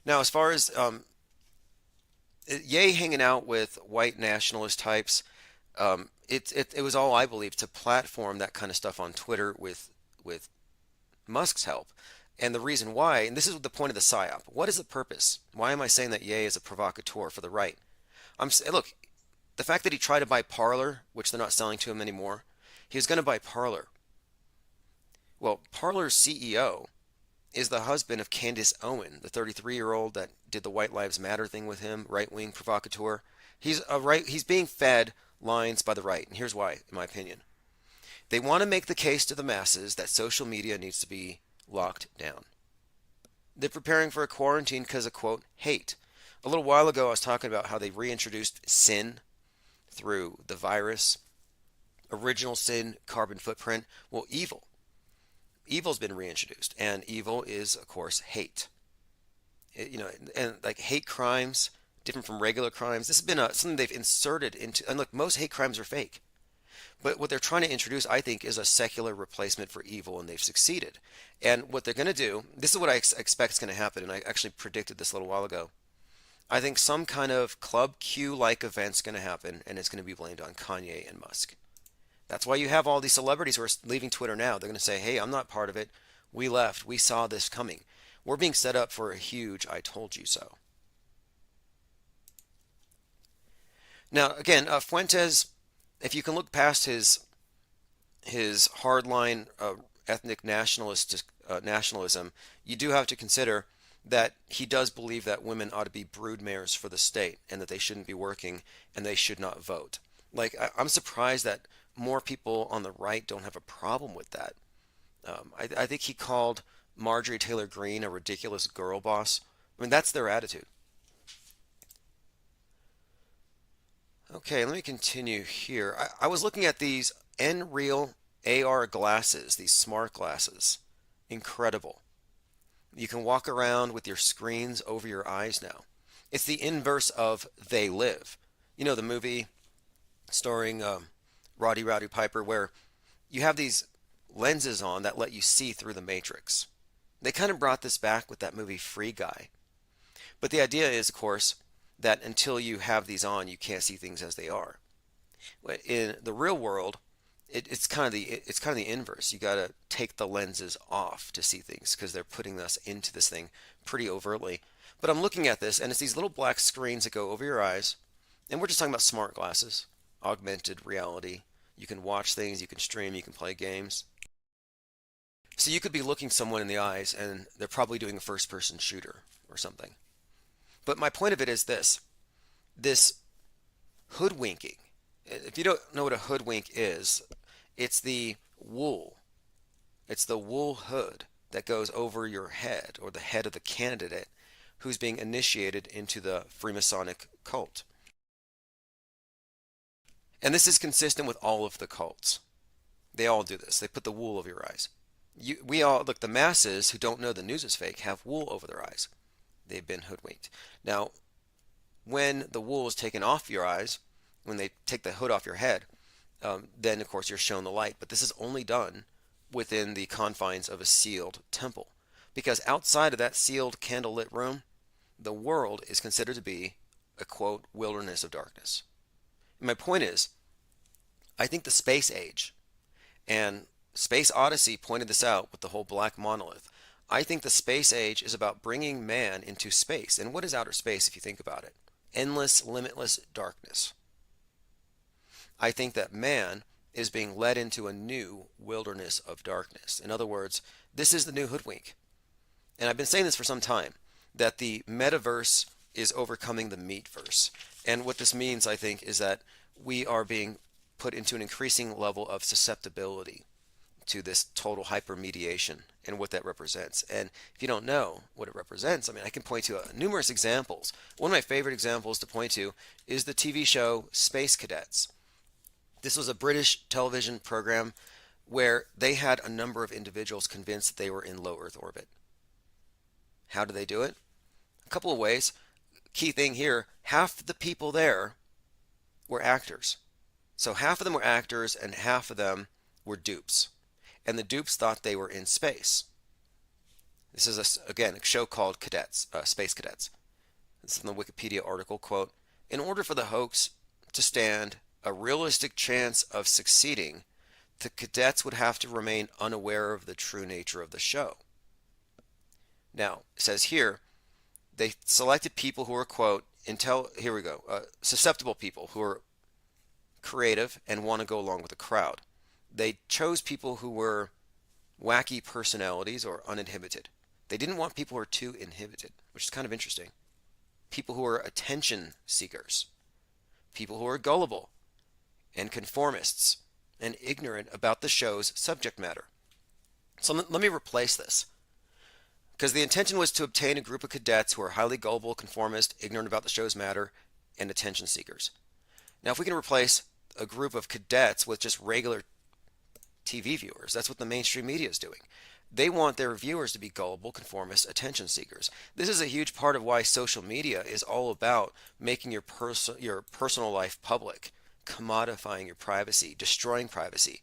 Now, as far as Ye hanging out with white nationalist types, it was all, I believe, to platform that kind of stuff on Twitter with Musk's help. And the reason why, and this is the point of the PSYOP, what is the purpose? Why am I saying that Ye is a provocateur for the right? Look, the fact that he tried to buy Parler, which they're not selling to him anymore, he was going to buy Parler. Well, Parler's CEO is the husband of Candace Owen, the 33-year-old that did the White Lives Matter thing with him, right-wing provocateur. He's being fed lines by the right, and here's why, in my opinion. They want to make the case to the masses that social media needs to be locked down. They're preparing for a quarantine because of, quote, hate. A little while ago, I was talking about how they reintroduced sin through the virus. Original sin, carbon footprint. Well, evil. Evil's been reintroduced, and evil is, of course, hate. And like hate crimes, different from regular crimes. This has been something they've inserted into. And look, most hate crimes are fake. But what they're trying to introduce, I think, is a secular replacement for evil, and they've succeeded. And what they're going to do, this is what I expect is going to happen, and I actually predicted this a little while ago. I think some kind of Club Q-like event's going to happen, and it's going to be blamed on Kanye and Musk. That's why you have all these celebrities who are leaving Twitter now. They're going to say, hey, I'm not part of it. We left. We saw this coming. We're being set up for a huge I told you so. Now, again, Fuentes, if you can look past his hardline ethnic nationalism, you do have to consider that he does believe that women ought to be broodmares for the state and that they shouldn't be working and they should not vote. Like, I'm surprised that more people on the right don't have a problem with that. I think he called Marjorie Taylor Greene a ridiculous girl boss. I mean, that's their attitude. Okay, let me continue here. I was looking at these Nreal AR glasses, these smart glasses. Incredible. You can walk around with your screens over your eyes now. It's the inverse of They Live. You know, the movie starring Roddy Piper, where you have these lenses on that let you see through the matrix. They kind of brought this back with that movie Free Guy. But the idea is, of course, that until you have these on, you can't see things as they are. In the real world, it's kind of the inverse. You got to take the lenses off to see things because they're putting us into this thing pretty overtly. But I'm looking at this, and it's these little black screens that go over your eyes, and we're just talking about smart glasses, augmented reality. You can watch things, you can stream, you can play games. So you could be looking someone in the eyes, and they're probably doing a first-person shooter or something. But my point of it is this hoodwinking. If you don't know what a hoodwink is, it's the wool. It's the wool hood that goes over your head or the head of the candidate who's being initiated into the Freemasonic cult. And this is consistent with all of the cults. They all do this. They put the wool over your eyes. We all, look, the masses who don't know the news is fake have wool over their eyes. They've been hoodwinked. Now, when the wool is taken off your eyes, when they take the hood off your head, then of course you're shown the light. But this is only done within the confines of a sealed temple. Because outside of that sealed candlelit room, the world is considered to be a quote, wilderness of darkness. And my point is, I think the space age, and Space Odyssey pointed this out with the whole black monolith. I think the space age is about bringing man into space. And what is outer space if you think about it? Endless, limitless darkness. I think that man is being led into a new wilderness of darkness. In other words, this is the new hoodwink. And I've been saying this for some time, that the metaverse is overcoming the meatverse. And what this means, I think, is that we are being put into an increasing level of susceptibility to this total hypermediation and what that represents. And if you don't know what it represents, I mean, I can point to numerous examples. One of my favorite examples to point to is the TV show Space Cadets. This was a British television program where they had a number of individuals convinced that they were in low Earth orbit. How did they do it? A couple of ways. Key thing here, half the people there were actors. So half of them were actors and half of them were dupes. And the dupes thought they were in space. This is, again, a show called Cadets, Space Cadets. This is in the Wikipedia article, quote, in order for the hoax to stand a realistic chance of succeeding, the cadets would have to remain unaware of the true nature of the show. Now, it says here, they selected people who were, quote, here we go, susceptible people who are creative and want to go along with the crowd. They chose people who were wacky personalities or uninhibited. They didn't want people who are too inhibited, which is kind of interesting. People who are attention seekers. People who are gullible and conformists and ignorant about the show's subject matter. So let me replace this. Because the intention was to obtain a group of cadets who are highly gullible, conformist, ignorant about the show's matter, and attention seekers. Now, if we can replace a group of cadets with just regular TV viewers, that's what the mainstream media is doing. They want their viewers to be gullible, conformist, attention seekers. This is a huge part of why social media is all about making your personal life public, commodifying your privacy, destroying privacy.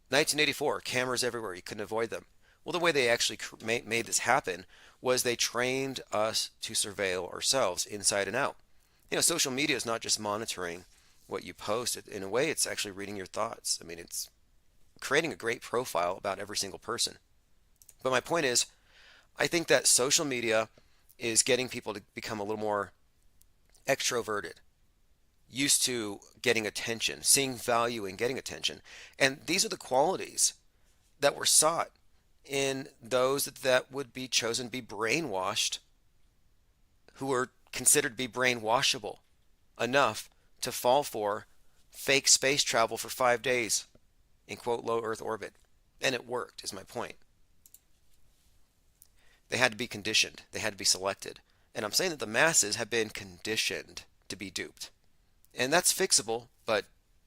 1984, cameras everywhere, you couldn't avoid them. Well, the way they actually made this happen was they trained us to surveil ourselves inside and out. You know, social media is not just monitoring what you post. In a way, it's actually reading your thoughts. I mean, it's creating a great profile about every single person. But my point is, I think that social media is getting people to become a little more extroverted, used to getting attention, seeing value in getting attention. And these are the qualities that were sought in those that would be chosen to be brainwashed, who were considered to be brainwashable enough to fall for fake space travel for 5 days in quote low Earth orbit. And it worked, is my point. They had to be conditioned. They had to be selected. And I'm saying that the masses have been conditioned to be duped. And that's fixable, but,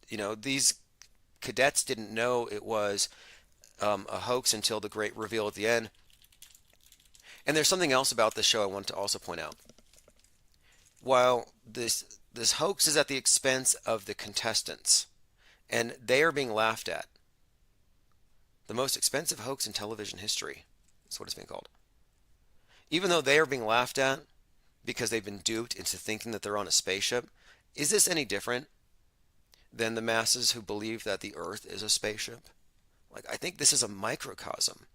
these cadets didn't know it was a hoax until the great reveal at the end. And there's something else about this show I want to also point out. While this hoax is at the expense of the contestants, and they are being laughed at, the most expensive hoax in television history is what it's being called. Even though they are being laughed at because they've been duped into thinking that they're on a spaceship, is this any different than the masses who believe that the Earth is a spaceship? I think this is a microcosm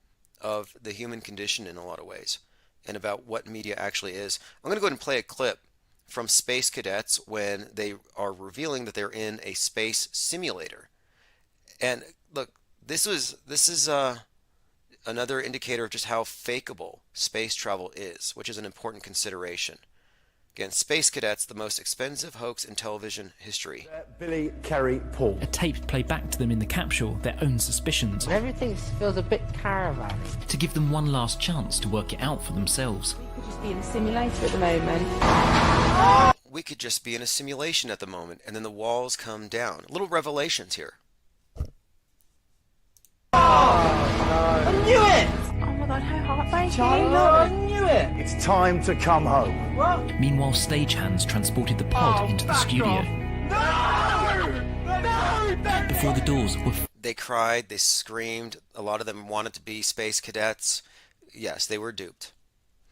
of the human condition in a lot of ways, and about what media actually is. I'm going to go ahead and play a clip from space cadets when they are revealing that they're in a space simulator. And look, this is another indicator of just how fakeable space travel is, which is an important consideration. Again, Space Cadets, the most expensive hoax in television history. Billy, Kerry, Paul. A tape played back to them in the capsule their own suspicions. Everything feels a bit caravan-y. To give them one last chance to work it out for themselves. We could just be in a simulator at the moment. We could just be in a simulation at the moment, and then the walls come down. Little revelations here. I knew it! Oh my god, how heartbreaking. Charlie, I knew it! It's time to come home. What? Meanwhile, stagehands transported the pod into the studio. No! Before the doors were They cried, they screamed. A lot of them wanted to be space cadets. Yes, they were duped.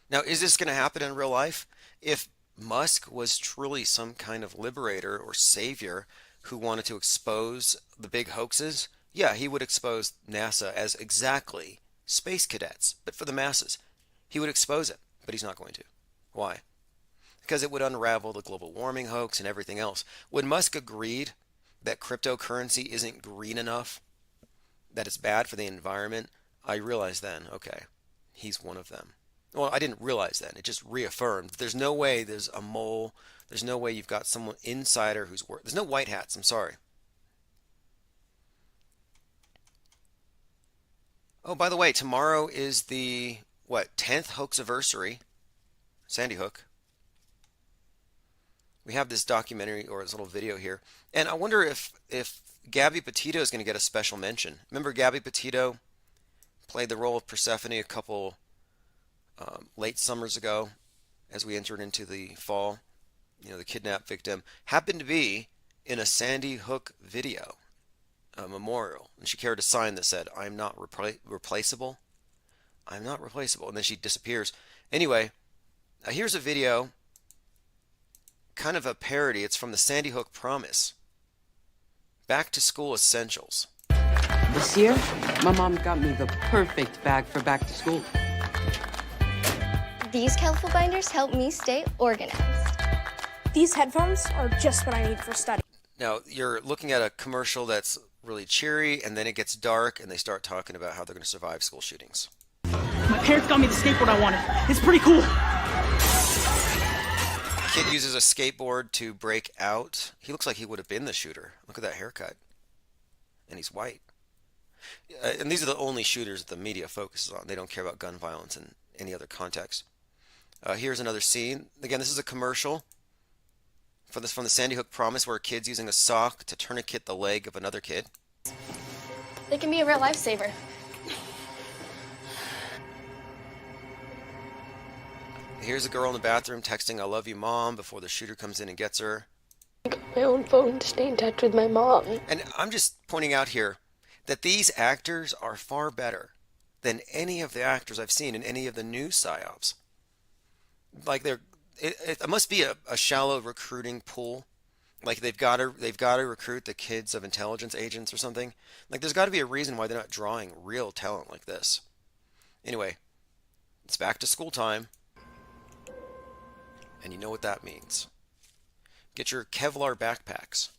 Now, is this going to happen in real life? If Musk was truly some kind of liberator or savior who wanted to expose the big hoaxes, yeah, he would expose NASA as exactly space cadets, but for the masses. He would expose it, but he's not going to. Why? Because it would unravel the global warming hoax and everything else. When Musk agreed that cryptocurrency isn't green enough, that it's bad for the environment, I realized then, okay, he's one of them. Well, I didn't realize then. It just reaffirmed. There's no way there's a mole. There's no way you've got someone insider who's there's no white hats. I'm sorry. Oh, by the way, tomorrow is the, 10th hoax anniversary, Sandy Hook. We have this documentary or this little video here. And I wonder if Gabby Petito is going to get a special mention. Remember Gabby Petito played the role of Persephone a couple late summers ago as we entered into the fall. The kidnapped victim happened to be in a Sandy Hook video. A memorial, and she carried a sign that said, "I'm not replaceable. I'm not replaceable." And then she disappears. Anyway, here's a video, kind of a parody. It's from the Sandy Hook Promise. Back to school essentials. This year, my mom got me the perfect bag for back to school. These colorful binders help me stay organized. These headphones are just what I need for study. Now, you're looking at a commercial that's really cheery, and then it gets dark, and they start talking about how they're going to survive school shootings. My parents got me the skateboard I wanted. It's pretty cool. Kid uses a skateboard to break out. He looks like he would have been the shooter. Look at that haircut. And he's white. And these are the only shooters that the media focuses on. They don't care about gun violence in any other context. Here's another scene. Again, this is a commercial from the Sandy Hook Promise, where a kid's using a sock to tourniquet the leg of another kid. They can be a real lifesaver. Here's a girl in the bathroom texting, "I love you, Mom," before the shooter comes in and gets her. I got my own phone to stay in touch with my mom. And I'm just pointing out here that these actors are far better than any of the actors I've seen in any of the news psyops. It must be a shallow recruiting pool. Like they've got to recruit the kids of intelligence agents or something. Like there's got to be a reason why they're not drawing real talent like this. Anyway, it's back to school time, and you know what that means. Get your Kevlar backpacks.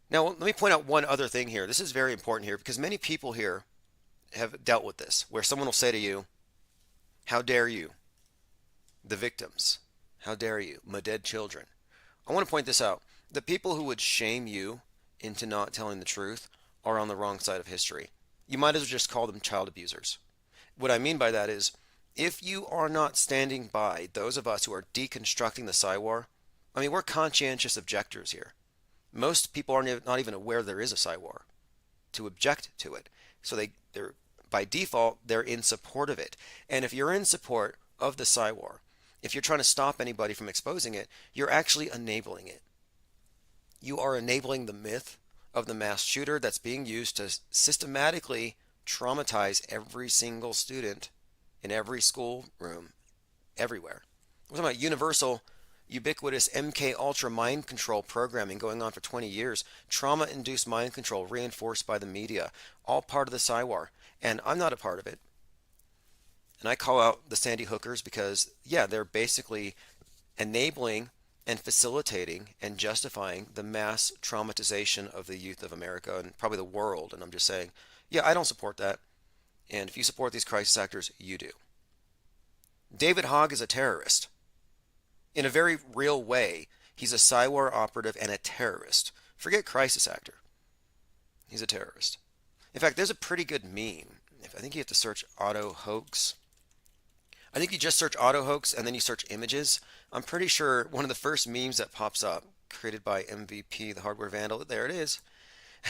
Now, let me point out one other thing here. This is very important here because many people here have dealt with this, where someone will say to you, "How dare you, the victims? How dare you, my dead children?" I want to point this out. The people who would shame you into not telling the truth are on the wrong side of history. You might as well just call them child abusers. What I mean by that is, if you are not standing by those of us who are deconstructing the Psywar, I mean, we're conscientious objectors here. Most people are not even aware there is a Psywar to object to it. So they're by default, they're in support of it. And if you're in support of the Psywar, if you're trying to stop anybody from exposing it, you're actually enabling it. You are enabling the myth of the mass shooter that's being used to systematically traumatize every single student in every school room, everywhere. We're talking about universal, ubiquitous MK Ultra mind control programming going on for 20 years, trauma-induced mind control reinforced by the media, all part of the Psywar. And I'm not a part of it. And I call out the Sandy Hookers because, yeah, they're basically enabling and facilitating and justifying the mass traumatization of the youth of America and probably the world. And I'm just saying, yeah, I don't support that. And if you support these crisis actors, you do. David Hogg is a terrorist. In a very real way, he's a Psywar operative and a terrorist. Forget crisis actor. He's a terrorist. In fact, there's a pretty good meme. I think you have to search auto hoax. I think you just search auto hoax and then you search images. I'm pretty sure one of the first memes that pops up, created by MVP, the hardware vandal, there it is.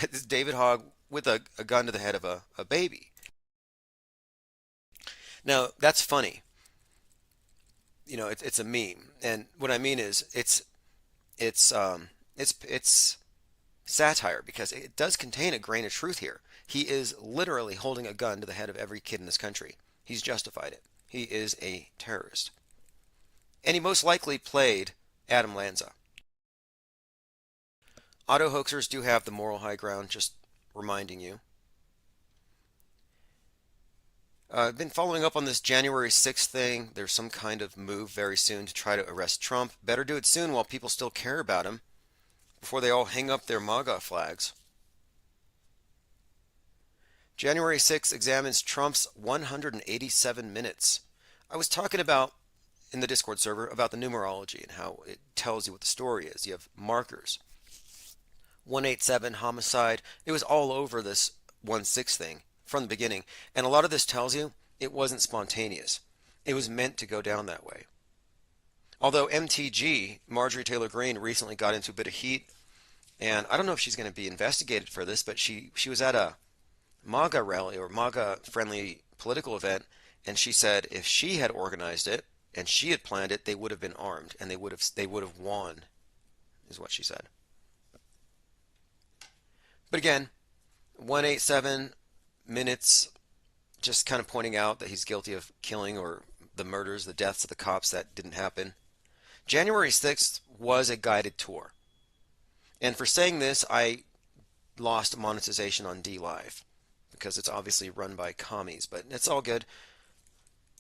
It's David Hogg with a gun to the head of a baby. Now, that's funny. You know, it's a meme. And what I mean is it's satire because it does contain a grain of truth here. He is literally holding a gun to the head of every kid in this country. He's justified it. He is a terrorist. And he most likely played Adam Lanza. Auto hoaxers do have the moral high ground, just reminding you. I've been following up on this January 6th thing. There's some kind of move very soon to try to arrest Trump. Better do it soon while people still care about him, before they all hang up their MAGA flags. January 6th examines Trump's 187 minutes. I was talking about, in the Discord server, about the numerology and how it tells you what the story is. You have markers. 187, homicide. It was all over this 1-6 thing from the beginning. And a lot of this tells you it wasn't spontaneous. It was meant to go down that way. Although MTG, Marjorie Taylor Greene, recently got into a bit of heat. And I don't know if she's going to be investigated for this, but she was at a MAGA rally or MAGA friendly political event, and she said if she had organized it and she had planned it, they would have been armed and they would have won, is what she said. But again, 187 minutes, just kind of pointing out that he's guilty of killing or the murders, the deaths of the cops that didn't happen. January 6th was a guided tour. And for saying this, I lost monetization on DLive because it's obviously run by commies, but it's all good.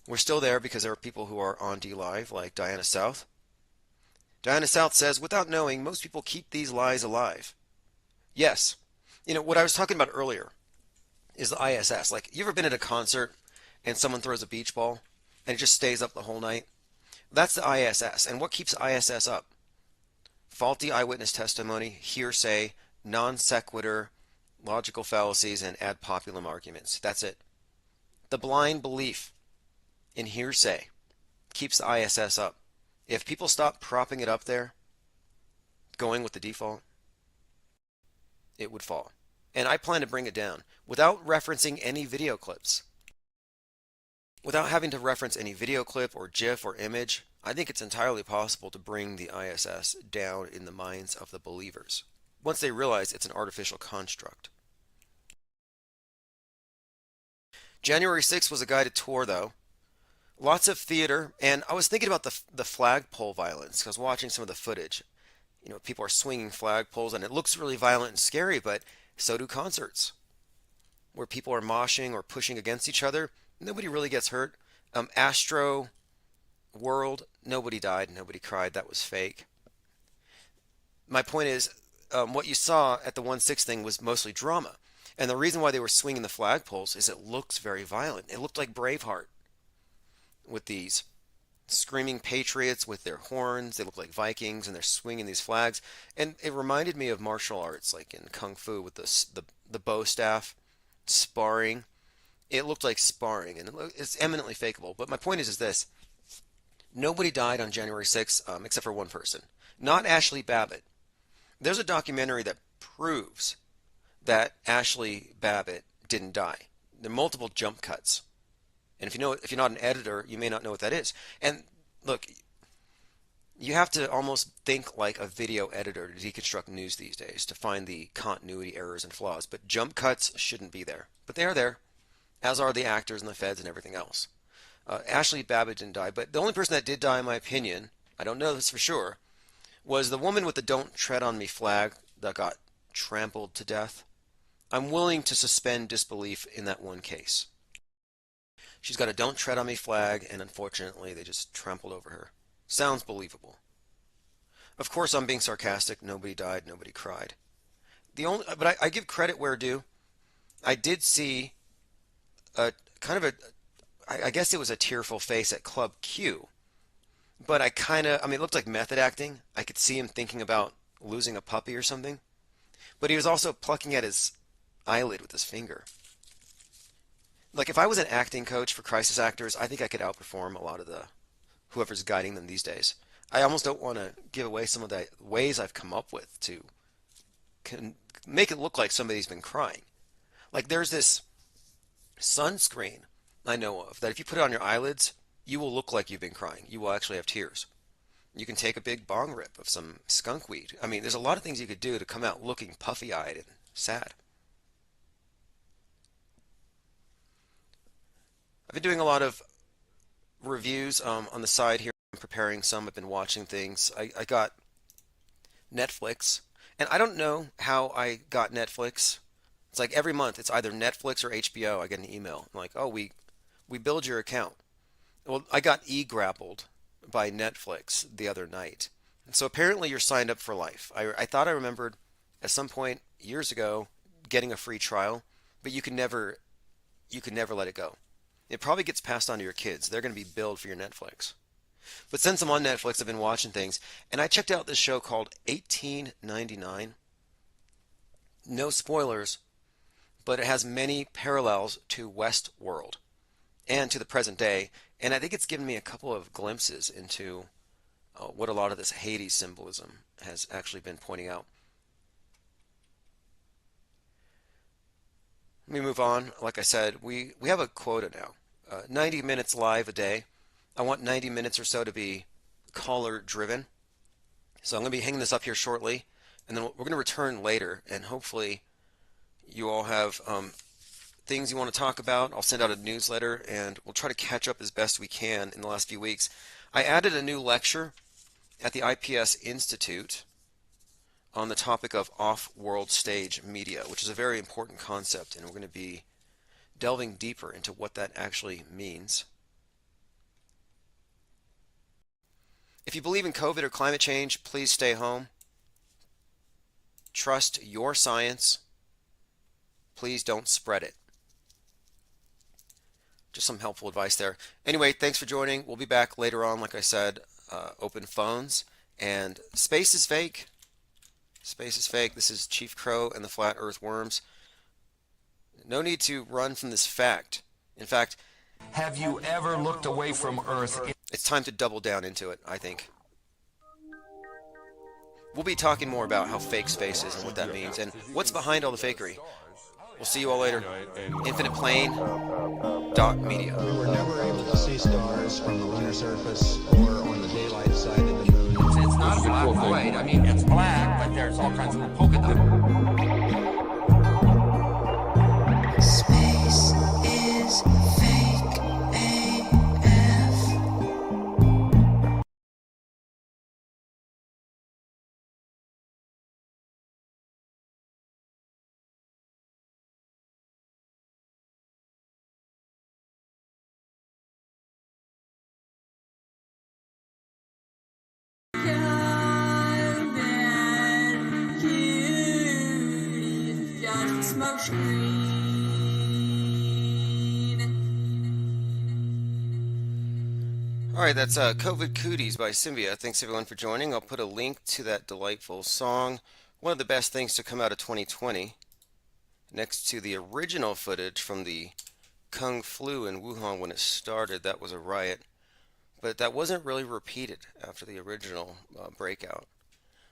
We're still there because there are people who are on DLive, like Diana South. Diana South says, without knowing, most people keep these lies alive. Yes. You know, what I was talking about earlier is the ISS. Like, you ever been at a concert and someone throws a beach ball and it just stays up the whole night? That's the ISS. And what keeps ISS up? Faulty eyewitness testimony, hearsay, non sequitur, logical fallacies, and ad populum arguments. That's it. The blind belief in hearsay keeps the ISS up. If people stop propping it up there, going with the default, it would fall. And I plan to bring it down without referencing any video clips. Without having to reference any video clip or GIF or image, I think it's entirely possible to bring the ISS down in the minds of the believers, once they realize it's an artificial construct. January 6th was a guided tour, though. Lots of theater, and I was thinking about the flagpole violence, because I was watching some of the footage. You know, people are swinging flagpoles, and it looks really violent and scary, but so do concerts. where people are moshing or pushing against each other, nobody really gets hurt. Astro World, nobody died, nobody cried. That was fake. My point is, what you saw at the 1/6 thing was mostly drama. And the reason why they were swinging the flagpoles is it looks very violent. It looked like Braveheart with these screaming patriots with their horns. They look like Vikings and they're swinging these flags. And it reminded me of martial arts, like in Kung Fu with the bow staff, sparring. It looked like sparring, and it's eminently fakeable. But my point is this. Nobody died on January 6th except for one person. Not Ashley Babbitt. There's a documentary that proves that Ashley Babbitt didn't die. There are multiple jump cuts. And if you're not an editor, you may not know what that is. And look, you have to almost think like a video editor to deconstruct news these days to find the continuity errors and flaws. But jump cuts shouldn't be there. But they are there, as are the actors and the feds and everything else. Ashley Babbitt didn't die, but the only person that did die, in my opinion, I don't know this for sure, was the woman with the "Don't Tread on Me" flag that got trampled to death. I'm willing to suspend disbelief in that one case. She's got a "Don't Tread on Me" flag, and unfortunately, they just trampled over her. Sounds believable. Of course, I'm being sarcastic. Nobody died. Nobody cried. But I give credit where due. I did see a kind of I guess it was a tearful face at Club Q. But it looked like method acting. I could see him thinking about losing a puppy or something. But he was also plucking at his eyelid with his finger. Like, if I was an acting coach for crisis actors, I think I could outperform a lot of whoever's guiding them these days. I almost don't want to give away some of the ways I've come up with to make it look like somebody's been crying. Like, there's this sunscreen I know of that if you put it on your eyelids, you will look like you've been crying. You will actually have tears. You can take a big bong rip of some skunk weed. I mean, there's a lot of things you could do to come out looking puffy-eyed and sad. I've been doing a lot of reviews on the side here. I'm preparing some. I've been watching things. I got Netflix, and I don't know how I got Netflix. It's like every month, it's either Netflix or HBO. I get an email. I'm like, oh, we billed your account. Well, I got e-grappled by Netflix the other night. And so apparently you're signed up for life. I thought I remembered at some point years ago getting a free trial, but you can never let it go. It probably gets passed on to your kids. They're going to be billed for your Netflix. But since I'm on Netflix, I've been watching things, and I checked out this show called 1899. No spoilers, but it has many parallels to Westworld and to the present day, and I think it's given me a couple of glimpses into what a lot of this Hades symbolism has actually been pointing out. Let me move on. Like I said, we have a quota now. 90 minutes live a day. I want 90 minutes or so to be caller driven. So I'm going to be hanging this up here shortly, and then we're going to return later, and hopefully you all have things you want to talk about. I'll send out a newsletter, and we'll try to catch up as best we can in the last few weeks. I added a new lecture at the IPS Institute on the topic of off-world stage media, which is a very important concept, and we're going to be delving deeper into what that actually means. If you believe in COVID or climate change, please stay home. Trust your science. Please don't spread it. Just some helpful advice there. Anyway, thanks for joining. We'll be back later on, like I said, open phones. And space is fake. Space is fake. This is Chief Crow and the Flat Earth Worms. No need to run from this fact. In fact, have you ever looked away from Earth? It's time to double down into it, I think. We'll be talking more about how fake space is and what that means and what's behind all the fakery. We'll see you all later. InfinitePlane.media. We were never able to see stars from the lunar surface or on the daylight side of the moon. It's not a black void. I mean, it's black, but there's all kinds of polka dots. smoke screen. Alright, that's COVID Cooties by Symbia. Thanks everyone for joining. I'll put a link to that delightful song. One of the best things to come out of 2020. Next to the original footage from the Kung Flu in Wuhan when it started. That was a riot. But that wasn't really repeated after the original breakout.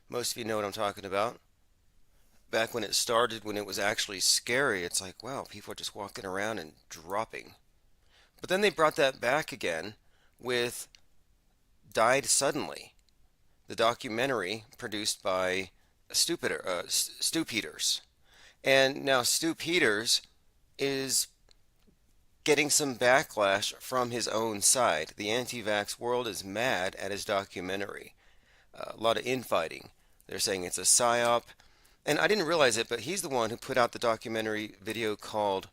Most of you know what I'm talking about. Back when it started, when it was actually scary, it's like, wow, people are just walking around and dropping. But then they brought that back again with Died Suddenly, the documentary produced by Stu Peters. And now Stu Peters is getting some backlash from his own side. The anti-vax world is mad at his documentary. A lot of infighting. They're saying it's a psyop. And I didn't realize it, but he's the one who put out the documentary video called,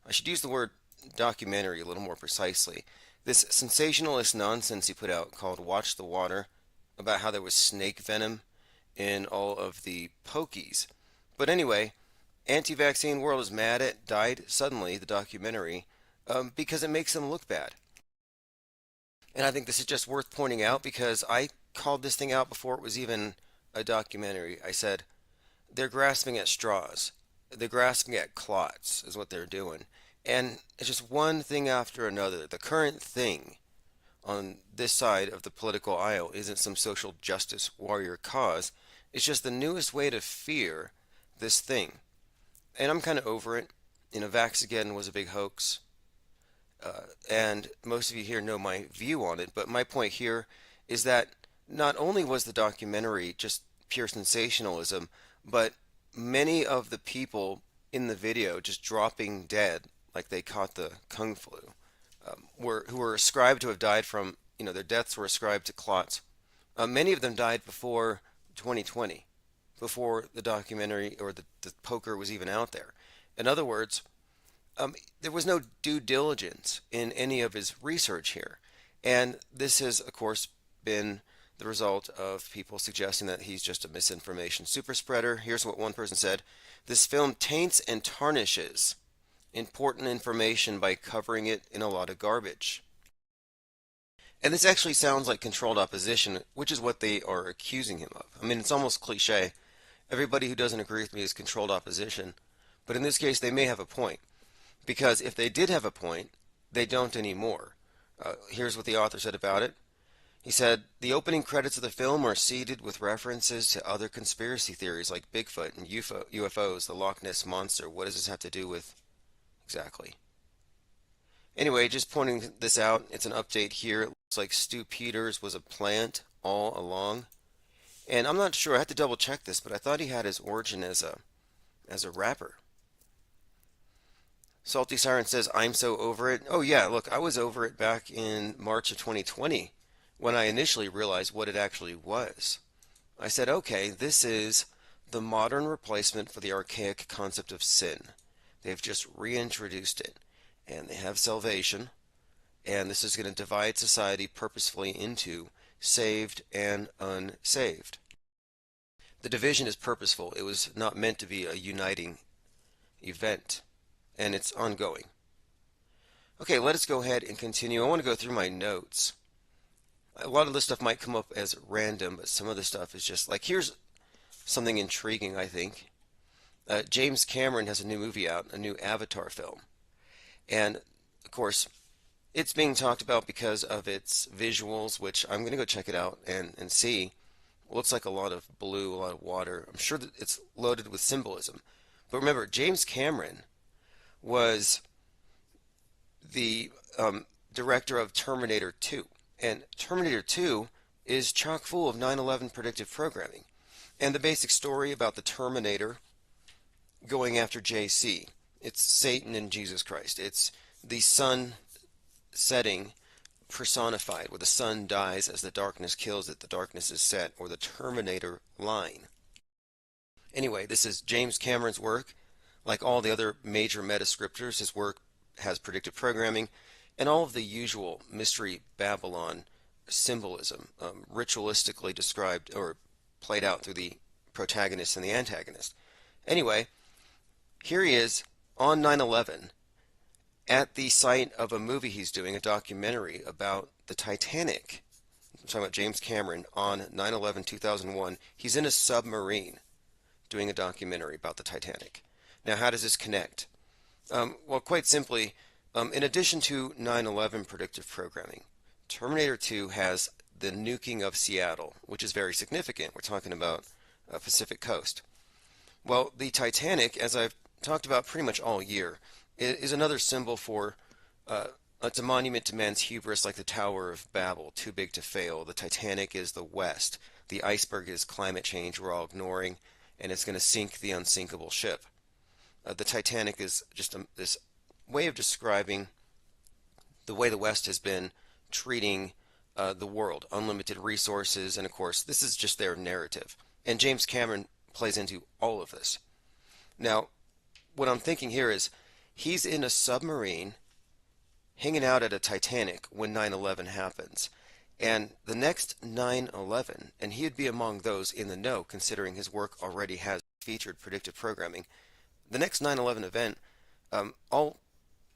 I should use the word documentary a little more precisely, this sensationalist nonsense he put out called Watch the Water, about how there was snake venom in all of the pokies. But anyway, anti-vaccine world is mad at Died Suddenly, the documentary, because it makes them look bad. And I think this is just worth pointing out because I called this thing out before it was even a documentary. I said, they're grasping at straws. They're grasping at clots is what they're doing. And it's just one thing after another. The current thing on this side of the political aisle isn't some social justice warrior cause. It's just the newest way to fear this thing. And I'm kind of over it. You know, Vax-again was a big hoax. And most of you here know my view on it. But my point here is that not only was the documentary just pure sensationalism, but many of the people in the video just dropping dead like they caught the Kung Flu, who were ascribed to have died from, their deaths were ascribed to clots. Many of them died before 2020, before the documentary or the poker was even out there. In other words, there was no due diligence in any of his research here. And this has, of course, been the result of people suggesting that he's just a misinformation super spreader. Here's what one person said: this film taints and tarnishes important information by covering it in a lot of garbage. And this actually sounds like controlled opposition, which is what they are accusing him of. I mean, it's almost cliche. Everybody who doesn't agree with me is controlled opposition. But in this case, they may have a point. Because if they did have a point, they don't anymore. Here's what the author said about it. He said, the opening credits of the film are seeded with references to other conspiracy theories like Bigfoot and UFOs, the Loch Ness Monster. What does this have to do with exactly? Anyway, just pointing this out, it's an update here. It looks like Stu Peters was a plant all along. And I'm not sure, I had to double check this, but I thought he had his origin as a rapper. Salty Siren says, I'm so over it. Oh yeah, look, I was over it back in March of 2020 when I initially realized what it actually was. I said, okay, this is the modern replacement for the archaic concept of sin. They've just reintroduced it, and they have salvation, and this is going to divide society purposefully into saved and unsaved. The division is purposeful. It was not meant to be a uniting event, and it's ongoing. Okay, let us go ahead and continue. I want to go through my notes. A lot of this stuff might come up as random, but some of the stuff is just like, here's something intriguing, I think. James Cameron has a new movie out, a new Avatar film. And, of course, it's being talked about because of its visuals, which I'm going to go check it out and see. It looks like a lot of blue, a lot of water. I'm sure that it's loaded with symbolism. But remember, James Cameron was the director of Terminator 2. And Terminator 2 is chock full of 9/11 predictive programming. And the basic story about the Terminator going after JC. It's Satan and Jesus Christ. It's the sun setting personified, where the sun dies as the darkness kills it. The darkness is set, or the Terminator line. Anyway, this is James Cameron's work. Like all the other major Metascriptors, his work has predictive programming and all of the usual Mystery Babylon symbolism, ritualistically described or played out through the protagonist and the antagonist. Anyway, Here he is on 9/11 at the site of a movie he's doing, a documentary about the Titanic. I'm talking about James Cameron on 9/11/2001. He's in a submarine doing a documentary about the Titanic. Now, how does this connect? Well, quite simply, in addition to 9/11 predictive programming, Terminator 2 has the nuking of Seattle, which is very significant. We're talking about Pacific coast. Well, the Titanic, as I've talked about pretty much all year, is another symbol for it's a monument to man's hubris, like the Tower of Babel, too big to fail. The Titanic is the West. The iceberg is climate change we're all ignoring, and it's going to sink the unsinkable ship. The Titanic is just this way of describing the way the West has been treating the world, unlimited resources, and of course, this is just their narrative. And James Cameron plays into all of this. Now, what I'm thinking here is he's in a submarine hanging out at a Titanic when 9/11 happens. And the next 9/11, and he'd be among those in the know considering his work already has featured predictive programming. The next 9/11 event, all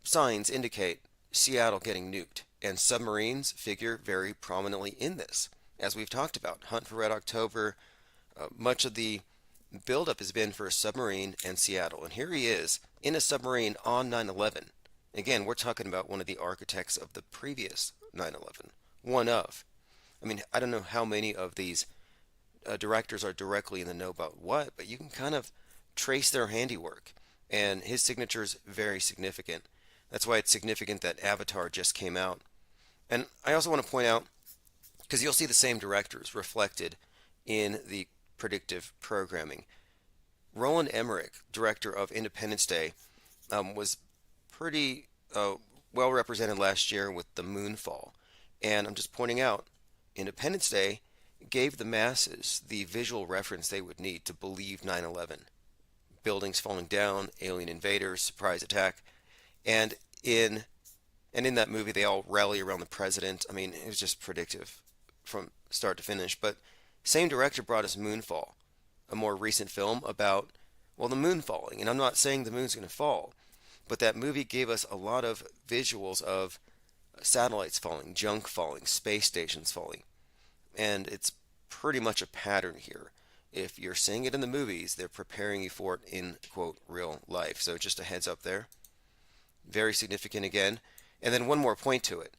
signs indicate Seattle getting nuked, and submarines figure very prominently in this. As we've talked about, Hunt for Red October, much of the buildup has been for a submarine and Seattle. And here he is in a submarine on 9/11. Again, we're talking about one of the architects of the previous 9/11. One of. I mean, I don't know how many of these directors are directly in the know about what, but you can kind of trace their handiwork. And his signature is very significant. That's why it's significant that Avatar just came out. And I also want to point out, because you'll see the same directors reflected in the predictive programming. Roland Emmerich, director of Independence Day, was pretty well represented last year with the Moonfall. And I'm just pointing out, Independence Day gave the masses the visual reference they would need to believe 9/11. Buildings falling down, alien invaders, surprise attack, and in that movie they all rally around the president. I mean, it was just predictive from start to finish. But same director brought us Moonfall, a more recent film about, well, the moon falling. And I'm not saying the moon's going to fall, but that movie gave us a lot of visuals of satellites falling, junk falling, space stations falling. And it's pretty much a pattern here. If you're seeing it in the movies, they're preparing you for it in, quote, real life. So just a heads up there. Very significant again. And then one more point to it.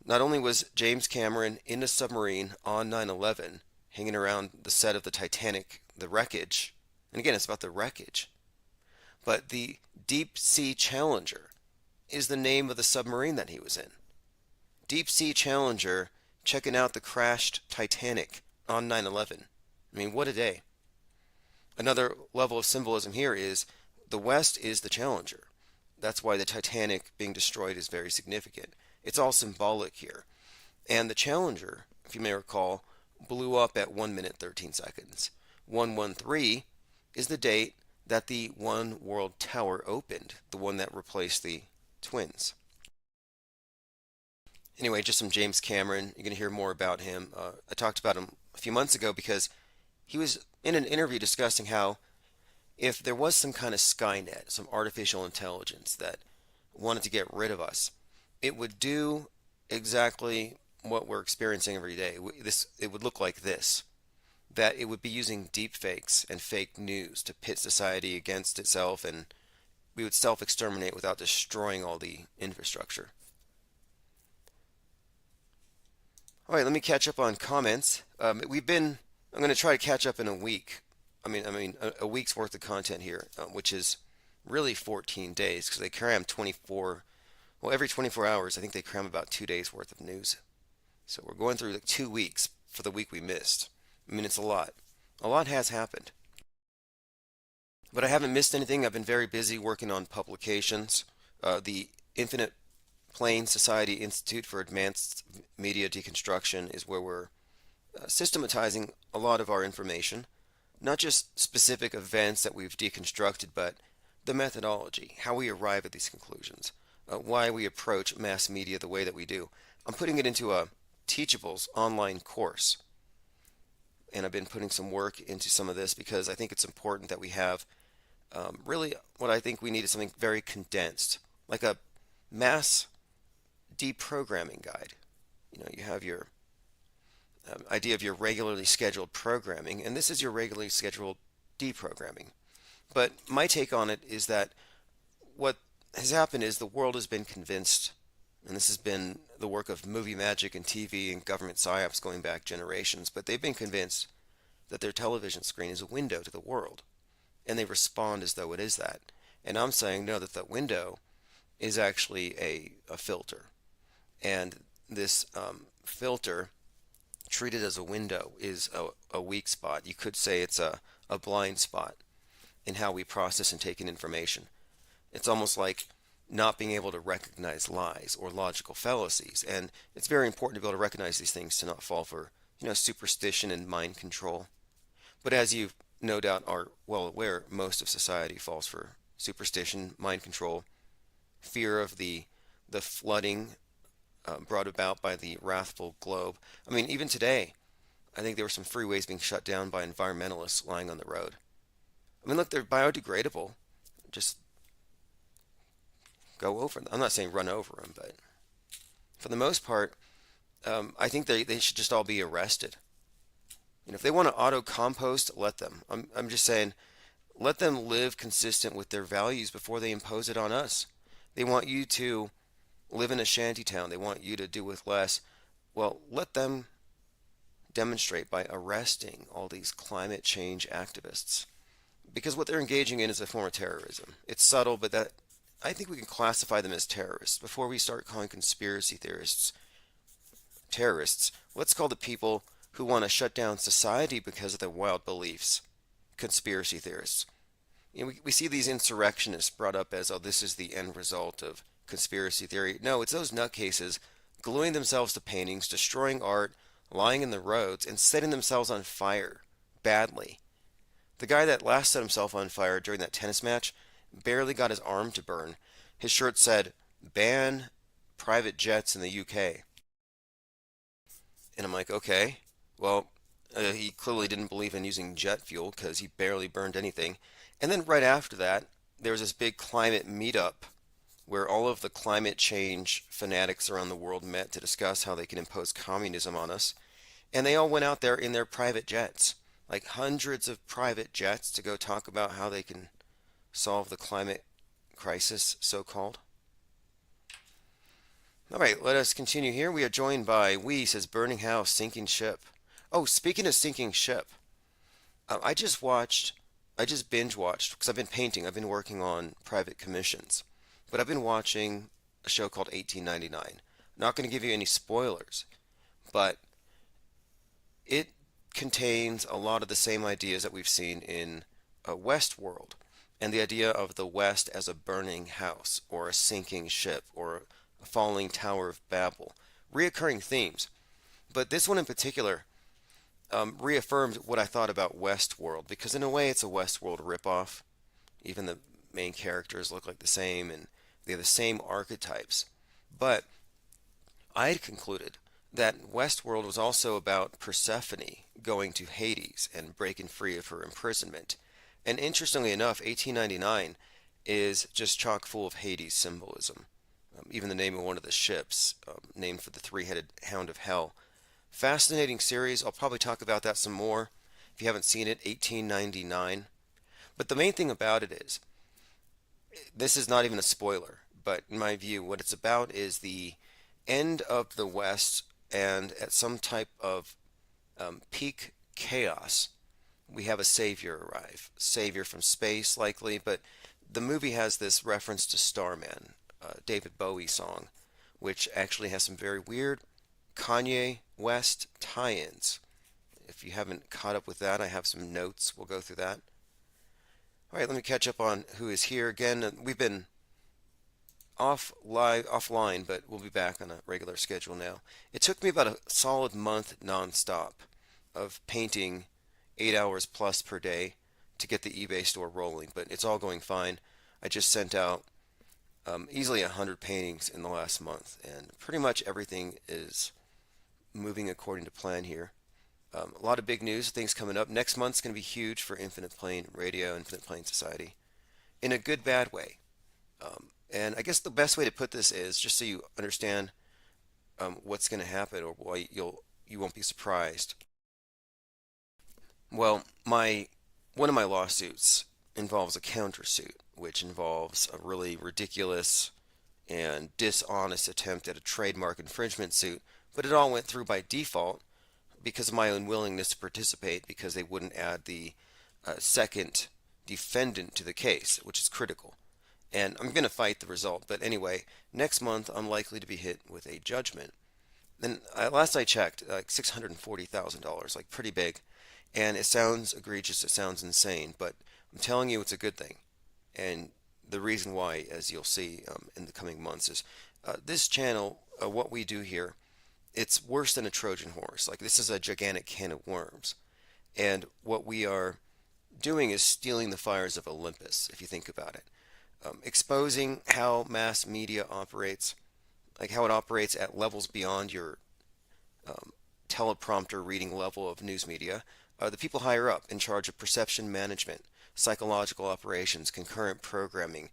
Not only was James Cameron in a submarine on 9/11, hanging around the set of the Titanic, the wreckage, and again, it's about the wreckage, but the Deep Sea Challenger is the name of the submarine that he was in. Deep Sea Challenger checking out the crashed Titanic on 9/11. I mean, what a day. Another level of symbolism here is the West is the Challenger. That's why the Titanic being destroyed is very significant. It's all symbolic here. And the Challenger, if you may recall, blew up at 1 minute 13 seconds. 113 is the date that the One World Tower opened, the one that replaced the twins. Anyway, just some James Cameron. You're going to hear more about him. I talked about him a few months ago because he was in an interview discussing how if there was some kind of Skynet, some artificial intelligence that wanted to get rid of us, it would do exactly what we're experiencing every day. It would look like this, that it would be using deep fakes and fake news to pit society against itself, and we would self-exterminate without destroying all the infrastructure. All right, let me catch up on comments. I'm going to try to catch up in a week. A week's worth of content here, which is really 14 days because they cram 24. Well, every 24 hours, I think they cram about 2 days worth of news. So we're going through like 2 weeks for the week we missed. I mean, it's a lot. A lot has happened. But I haven't missed anything. I've been very busy working on publications. The Infinite Plane Society Institute for Advanced Media Deconstruction is where we're systematizing a lot of our information. Not just specific events that we've deconstructed, but the methodology, how we arrive at these conclusions, why we approach mass media the way that we do. I'm putting it into a Teachables online course. And I've been putting some work into some of this because I think it's important that we have Really, what I think we need is something very condensed, like a mass deprogramming guide. You have your idea of your regularly scheduled programming, and this is your regularly scheduled deprogramming. But my take on it is that what has happened is the world has been convinced, and this has been the work of movie magic and TV and government psyops going back generations, but they've been convinced that their television screen is a window to the world, and they respond as though it is that. And I'm saying no, that that window is actually a filter. And this filter, treated as a window, is a weak spot. You could say it's a blind spot in how we process and take in information. It's almost like not being able to recognize lies or logical fallacies. And it's very important to be able to recognize these things to not fall for, superstition and mind control. But as you no doubt are well aware, most of society falls for superstition, mind control, fear of the flooding brought about by the wrathful globe. I mean, even today, I think there were some freeways being shut down by environmentalists lying on the road. I mean, look, they're biodegradable. Just go over them. I'm not saying run over them, but for the most part, I think they should just all be arrested. If they want to auto compost, let them. I'm just saying, let them live consistent with their values before they impose it on us. They want you to live in a shanty town. They want you to do with less. Well, let them demonstrate by arresting all these climate change activists, because what they're engaging in is a form of terrorism. It's subtle, but that I think we can classify them as terrorists before we start calling conspiracy theorists terrorists. Let's call the people who want to shut down society because of their wild beliefs conspiracy theorists. We see these insurrectionists brought up as, oh, this is the end result of conspiracy theory. No, it's those nutcases gluing themselves to paintings, destroying art, lying in the roads, and setting themselves on fire badly. The guy that last set himself on fire during that tennis match barely got his arm to burn. His shirt said, "Ban private jets in the UK." And I'm like, okay, well, he clearly didn't believe in using jet fuel because he barely burned anything. And then right after that, there was this big climate meetup where all of the climate change fanatics around the world met to discuss how they can impose communism on us. And they all went out there in their private jets, like hundreds of private jets, to go talk about how they can solve the climate crisis, so-called. All right, let us continue here. We are joined by says burning house, sinking ship. Oh, speaking of sinking ship, I just binge watched, because I've been painting, I've been working on private commissions, but I've been watching a show called 1899. Not going to give you any spoilers, but it contains a lot of the same ideas that we've seen in Westworld, and the idea of the West as a burning house, or a sinking ship, or a falling Tower of Babel. Reoccurring themes. But this one in particular reaffirmed what I thought about Westworld, because in a way it's a Westworld ripoff. Even the main characters look like the same, and they have the same archetypes. But I had concluded that Westworld was also about Persephone going to Hades and breaking free of her imprisonment. And interestingly enough, 1899 is just chock full of Hades symbolism. Even the name of one of the ships, named for the three-headed hound of hell. Fascinating series. I'll probably talk about that some more if you haven't seen it. 1899. But the main thing about it is, this is not even a spoiler, but in my view, what it's about is the end of the West, and at some type of peak chaos, we have a savior arrive. Savior from space, likely, but the movie has this reference to Starman, David Bowie song, which actually has some very weird Kanye West tie-ins. If you haven't caught up with that, I have some notes. We'll go through that. All right, let me catch up on who is here. Again, we've been offline, but we'll be back on a regular schedule now. It took me about a solid month nonstop of painting 8 hours plus per day to get the eBay store rolling, but it's all going fine. I just sent out easily 100 paintings in the last month, and pretty much everything is moving according to plan here. A lot of big news, things coming up. Next month's going to be huge for Infinite Plane Radio, Infinite Plane Society. in a good bad way. And I guess the best way to put this is just so you understand what's going to happen or why you won't be surprised. Well, one of my lawsuits involves a countersuit, which involves a really ridiculous and dishonest attempt at a trademark infringement suit, but it all went through by default because of my unwillingness to participate because they wouldn't add the second defendant to the case, which is critical. And I'm going to fight the result, but anyway, next month I'm likely to be hit with a judgment. And last I checked, like $640,000, like pretty big. And it sounds egregious, it sounds insane, but I'm telling you it's a good thing. And the reason why, as you'll see in the coming months, is this channel, what we do here, it's worse than a Trojan horse. Like, this is a gigantic can of worms. And what we are doing is stealing the fires of Olympus, if you think about it. Exposing how mass media operates, like how it operates at levels beyond your teleprompter reading level of news media. The people higher up in charge of perception management, psychological operations, concurrent programming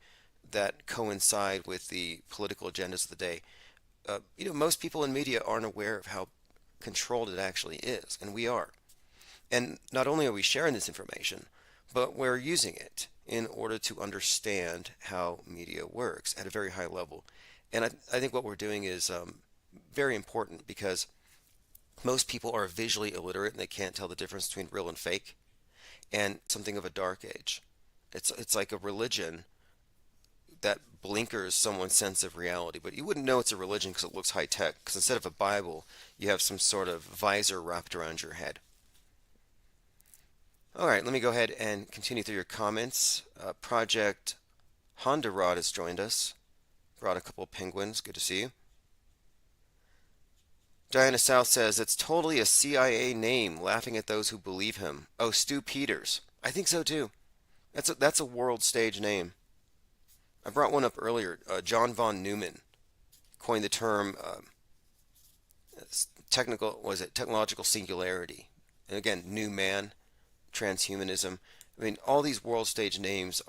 that coincide with the political agendas of the day. Most people in media aren't aware of how controlled it actually is, and we are. And not only are we sharing this information, but we're using it in order to understand how media works at a very high level. And I think what we're doing is very important because most people are visually illiterate and they can't tell the difference between real and fake, and something of a dark age. It's like a religion that blinkers someone's sense of reality, but you wouldn't know it's a religion because it looks high tech, because instead of a Bible you have some sort of visor wrapped around your head. Alright, let me go ahead and continue through your comments. Project Honda Rod has joined us. Brought a couple of penguins. Good to see you. Diana South says, it's totally a CIA name, laughing at those who believe him. Oh, Stu Peters. I think so too. That's a world stage name. I brought one up earlier. John von Neumann coined the term technological singularity. And again, new man, transhumanism. I mean, all these world stage names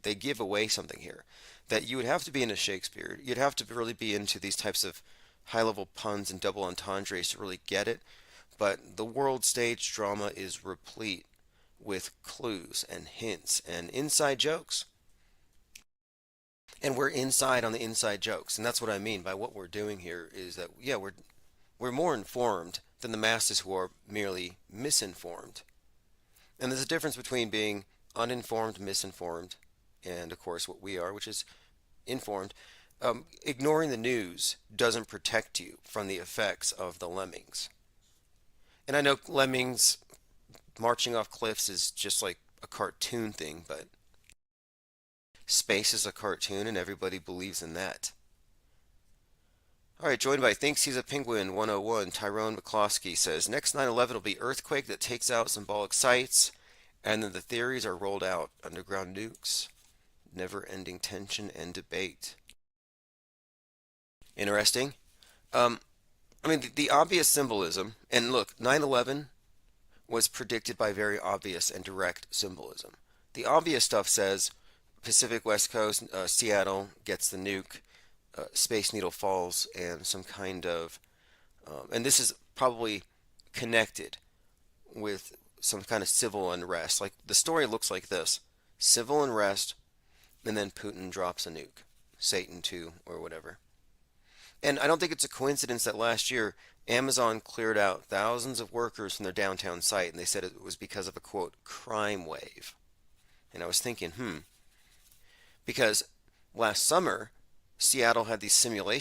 they give away something here. That you would have to be into Shakespeare. You'd have to really be into these types of high-level puns and double entendres to really get it. But the world stage drama is replete with clues and hints and inside jokes. And we're inside on the inside jokes. And that's what I mean by what we're doing here is that, yeah, we're more informed than the masses who are merely misinformed. And there's a difference between being uninformed, misinformed, and of course what we are, which is informed. Ignoring the news doesn't protect you from the effects of the lemmings. And I know lemmings marching off cliffs is just like a cartoon thing, but space is a cartoon and everybody believes in that. Alright, joined by Thinks He's a Penguin 101, Tyrone McCloskey says, next 9/11 will be earthquake that takes out symbolic sites, and then the theories are rolled out, underground nukes, never-ending tension and debate. Interesting. I mean, the obvious symbolism, and look, 9/11 was predicted by very obvious and direct symbolism. The obvious stuff says Pacific West Coast, Seattle gets the nuke, Space Needle falls, and some kind of, and this is probably connected with some kind of civil unrest. Like, the story looks like this: civil unrest, and then Putin drops a nuke, Satan 2 or whatever. And I don't think it's a coincidence that last year Amazon cleared out thousands of workers from their downtown site, and they said it was because of a, quote, crime wave. And I was thinking, because last summer Seattle had these simulations